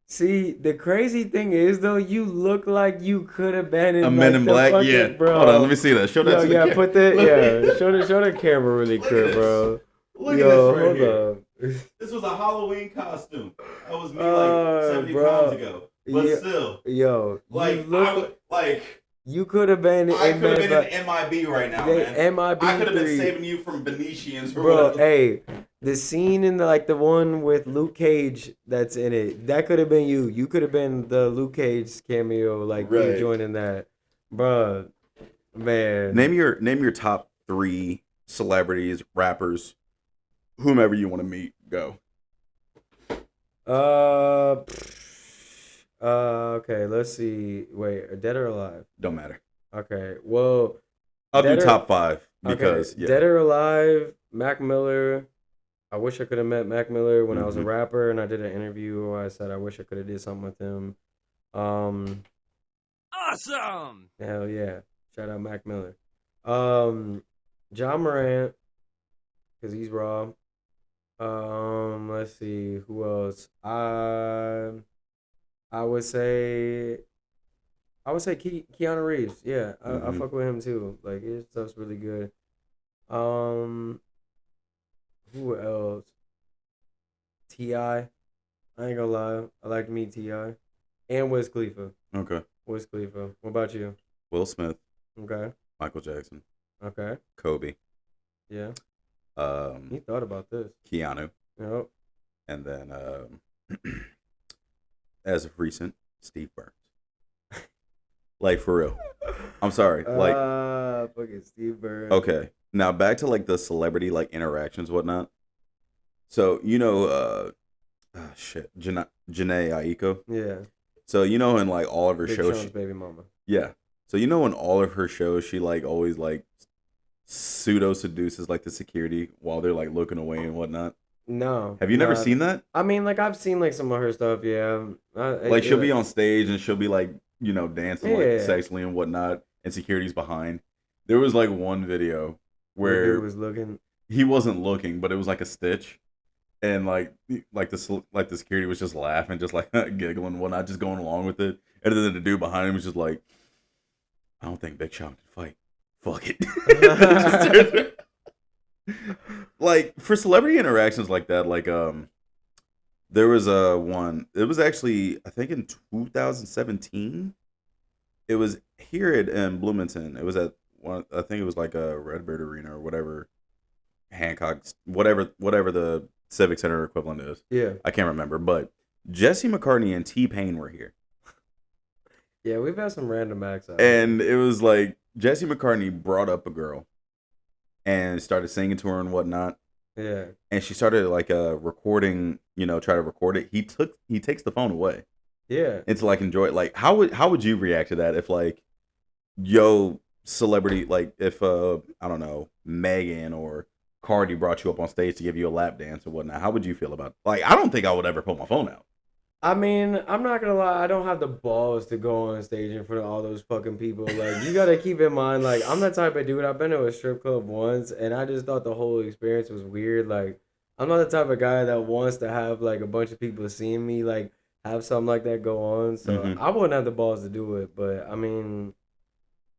see, the crazy thing is though, you look like you could have been A in Men like in the Black. Yeah. fucking Hold on. Let bro. me see that. Show that Yo, to the yeah, camera. put the yeah, show the camera really Look at quick, this. bro. Look at this Yo, right hold here. up. This was a Halloween costume. That was me like 70 pounds Bro, ago. But yeah, still, yo, you like I look would like you could have been I in could have Men in been Black. in MIB right now, They man. I MIB could have been three, saving you from Venetians or bro. whatever. Hey, the scene in the like the one with Luke Cage that's in it. That could have been you. You could have been the Luke Cage cameo, like you Right. joining that, bro. Name Man, your top 3 celebrities, rappers, whomever you want to meet. Go. uh, okay. Let's see. Wait, dead or alive? Don't matter. Okay. Well, I'll do dead or top 5 okay. because yeah. Dead or alive? Mac Miller. I wish I could have met Mac Miller when I was a Hmm. rapper and I did an interview where I said I wish I could have did something with him. Um, Awesome! hell yeah. Shout out Mac Miller. Um, John Morant, because he's raw. Let's see who else. I would say Keanu Reeves. Yeah, I Hmm. fuck with him too. Like his stuff's really good. Um, who else? Ti. I ain't gonna lie. I like to meet Ti. And Wiz Khalifa. Okay. Wiz Khalifa. What about you? Will Smith, Okay. Michael Jackson, Okay. Kobe, Yeah. He um, thought about this. Keanu, Yep. and then as of recent, Steve Burns. Like for real. I'm sorry. Like Fucking Steve Burns. okay. Now back to like the celebrity like interactions whatnot. So shit, Janae Aiko. Yeah. So in like all of her Big shows, Sean's baby mama. yeah. So in all of her shows, she like always like pseudo seduces like the security while they're like looking away and whatnot. No. Have you never seen that? I mean, like I've seen like some of her stuff. Yeah. Like she'll be on stage and she'll be like dancing like Yeah. sexually and whatnot, and security's behind. There was like one video Where dude where was looking. he wasn't looking, but it was like a stitch, and the security was just laughing, just like giggling and whatnot, just going along with it. And then the dude behind him was just like, "I don't think Big Sean can fight. Fuck it." Like for celebrity interactions like that, like there was a one. It was actually I think in 2017. It was here in Bloomington. It was at one. I think it was like a Redbird Arena or whatever, Hancock's whatever the Civic Center equivalent is. Yeah. I can't remember, but Jesse McCartney and T Pain were here, Yeah, we've had some random acts out. and it was like Jesse McCartney brought up a girl and started singing to her and whatnot, Yeah. and she started like recording, try to record it. He takes the phone away Yeah. and to like enjoy it. Like how would you react to that if like yo celebrity, like if I don't know, Megan or Cardi brought you up on stage to give you a lap dance or whatnot, how would you feel about it? Like I don't think I would ever pull my phone out. I mean, I'm not gonna lie, I don't have the balls to go on stage in front of all those fucking people. Like, you gotta keep in mind, like, I'm the type of dude, I've been to a strip club once, and I just thought the whole experience was weird. Like, I'm not the type of guy that wants to have, like, a bunch of people seeing me, like, have something like that go on. So, Mhm. I wouldn't have the balls to do it, but, I mean,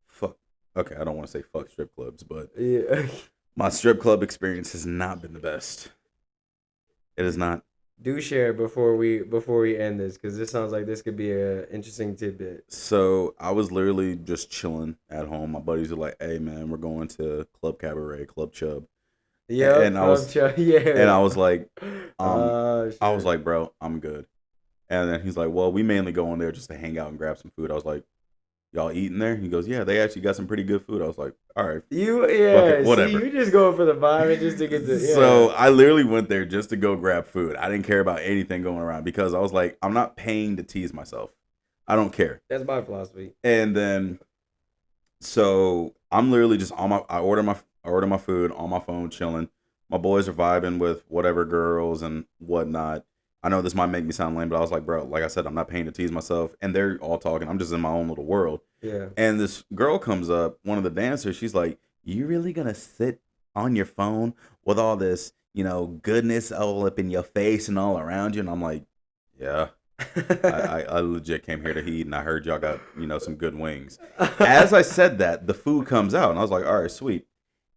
Fuck. okay, I don't want to say fuck strip clubs, but Yeah. my strip club experience has not been the best. It is not. Do share before we end this, because this sounds like this could be a interesting tidbit. So I was literally just chilling at home. My buddies were like, "Hey man, we're going to Club Cabaret, Club Chub." Yeah, and I was yeah, and I was like, I was shit. like, bro, I'm good. And then he's like, well, we mainly go in there just to hang out and grab some food. I was like, y'all eating there? He goes, yeah, they actually got some pretty good food. I was like, all right, Yeah, whatever. see, you just going for the vibe and just to get the yeah. So I literally went there just to go grab food. I didn't care about anything going around because I was like, I'm not paying to tease myself. I don't care. That's my philosophy. And then, so I'm literally just on I order my food on my phone, chilling. My boys are vibing with whatever girls and whatnot. I know this might make me sound lame, but I was like, bro, like I said, I'm not paying to tease myself. And they're all talking. I'm just in my own little world. Yeah. And this girl comes up, one of the dancers. She's like, you really gonna sit on your phone with all this, goodness all up in your face and all around you? And I'm like, yeah. I legit came here to eat, and I heard y'all got, some good wings. As I said that, the food comes out, and I was like, all right, sweet.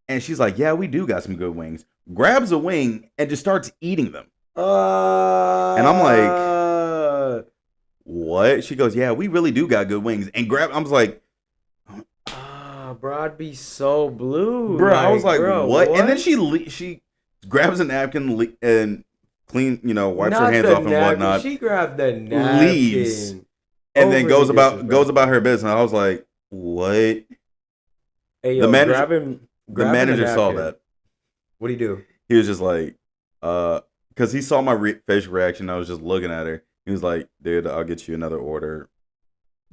And she's like, yeah, we do got some good wings. Grabs a wing and just starts eating them. And I'm like, what? She goes, yeah, we really do got good wings. And I was like, bro, I'd be so blue. Bro, I was like, bro, what? And then she grabs a napkin and clean, wipes her hands off and whatnot. She grabbed the napkin. Leaves. And then goes about her business. I was like, what? Hey, yo, the manager saw that. What'd he do? He was just like, because he saw my facial reaction. I was just looking at her. He was like, dude, I'll get you another order.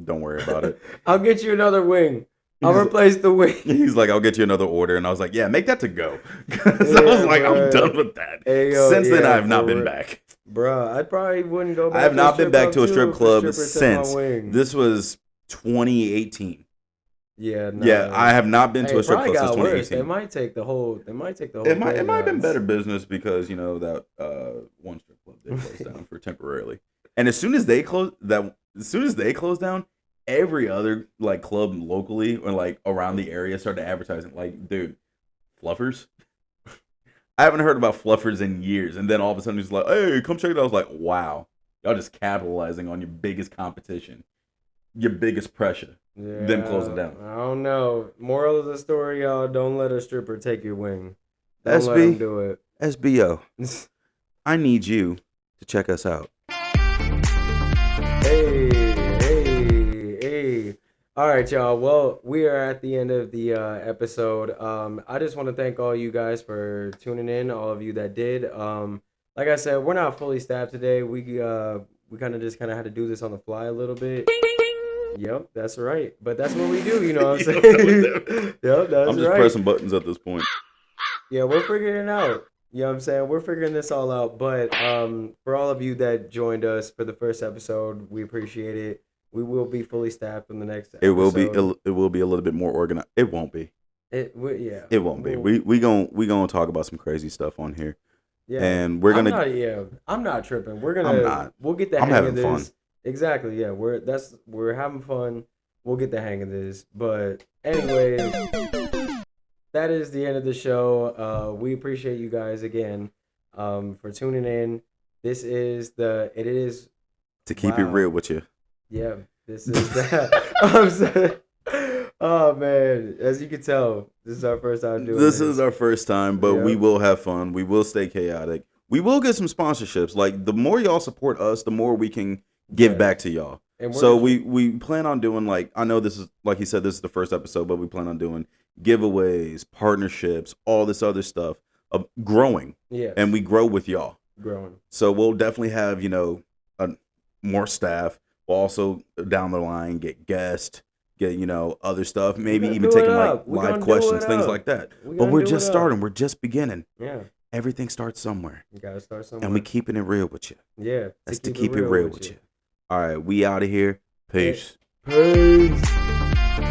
Don't worry about it. I'll get you another wing. I'll replace the wing. He's like, I'll get you another order. And I was like, yeah, make that to go. Because I was like, I'm done with that. Hey, yo, since then, I have not been back. Bro, I probably wouldn't go back. I have not been back to a strip club since. This was 2018. Yeah, no. Yeah, I have not been to a strip club since 2018. They might take the whole. It might have been better business because that one strip club they closed down for temporarily. And as soon as they closed down, every other club locally or around the area started advertising. Like, dude, Fluffers. I haven't heard about Fluffers in years, and then all of a sudden he's like, "Hey, come check it out." I was like, "Wow, y'all just capitalizing on your biggest competition, your biggest pressure." Yeah, them closing down. I don't know. Moral of the story, y'all: don't let a stripper take your wing. Don't SB, let them do it. SBO. I need you to check us out. Hey. All right, y'all. Well, we are at the end of the episode. I just want to thank all you guys for tuning in. All of you that did. Like I said, we're not fully staffed today. We kind of had to do this on the fly a little bit. Yep, that's right. But that's what we do, you know what I'm saying? Yep, that's right. I'm just pressing buttons at this point. Yeah, we're figuring it out. You know what I'm saying? We're figuring this all out. But for all of you that joined us for the first episode, we appreciate it. We will be fully staffed in the next episode. It will be a little bit more organized. It won't be. It won't be. We gonna talk about some crazy stuff on here. Yeah. And we're gonna I'm not tripping. We'll get the hang of this. Fun. Exactly, yeah. We're having fun. We'll get the hang of this. But anyways, that is the end of the show. We appreciate you guys again for tuning in. It is to keep it real with you. Yeah, this is that. I'm sorry. Oh man, as you can tell, this is our first time doing this. This is our first time, but we will have fun. We will stay chaotic. We will get some sponsorships. Like, the more y'all support us, the more we can give back to y'all. So we plan on doing, I know this is, like he said, this is the first episode, but we plan on doing giveaways, partnerships, all this other stuff of growing. Yeah. And we grow with y'all. Growing. So we'll definitely have, more staff. We'll also down the line get guests, get, other stuff, maybe even taking live questions, things like that. But we're just starting. We're just beginning. Yeah. Everything starts somewhere. You gotta start somewhere. And we keeping it real with you. Yeah. That's to keep it real with you. All right, we out of here. Peace. Peace.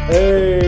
Hey.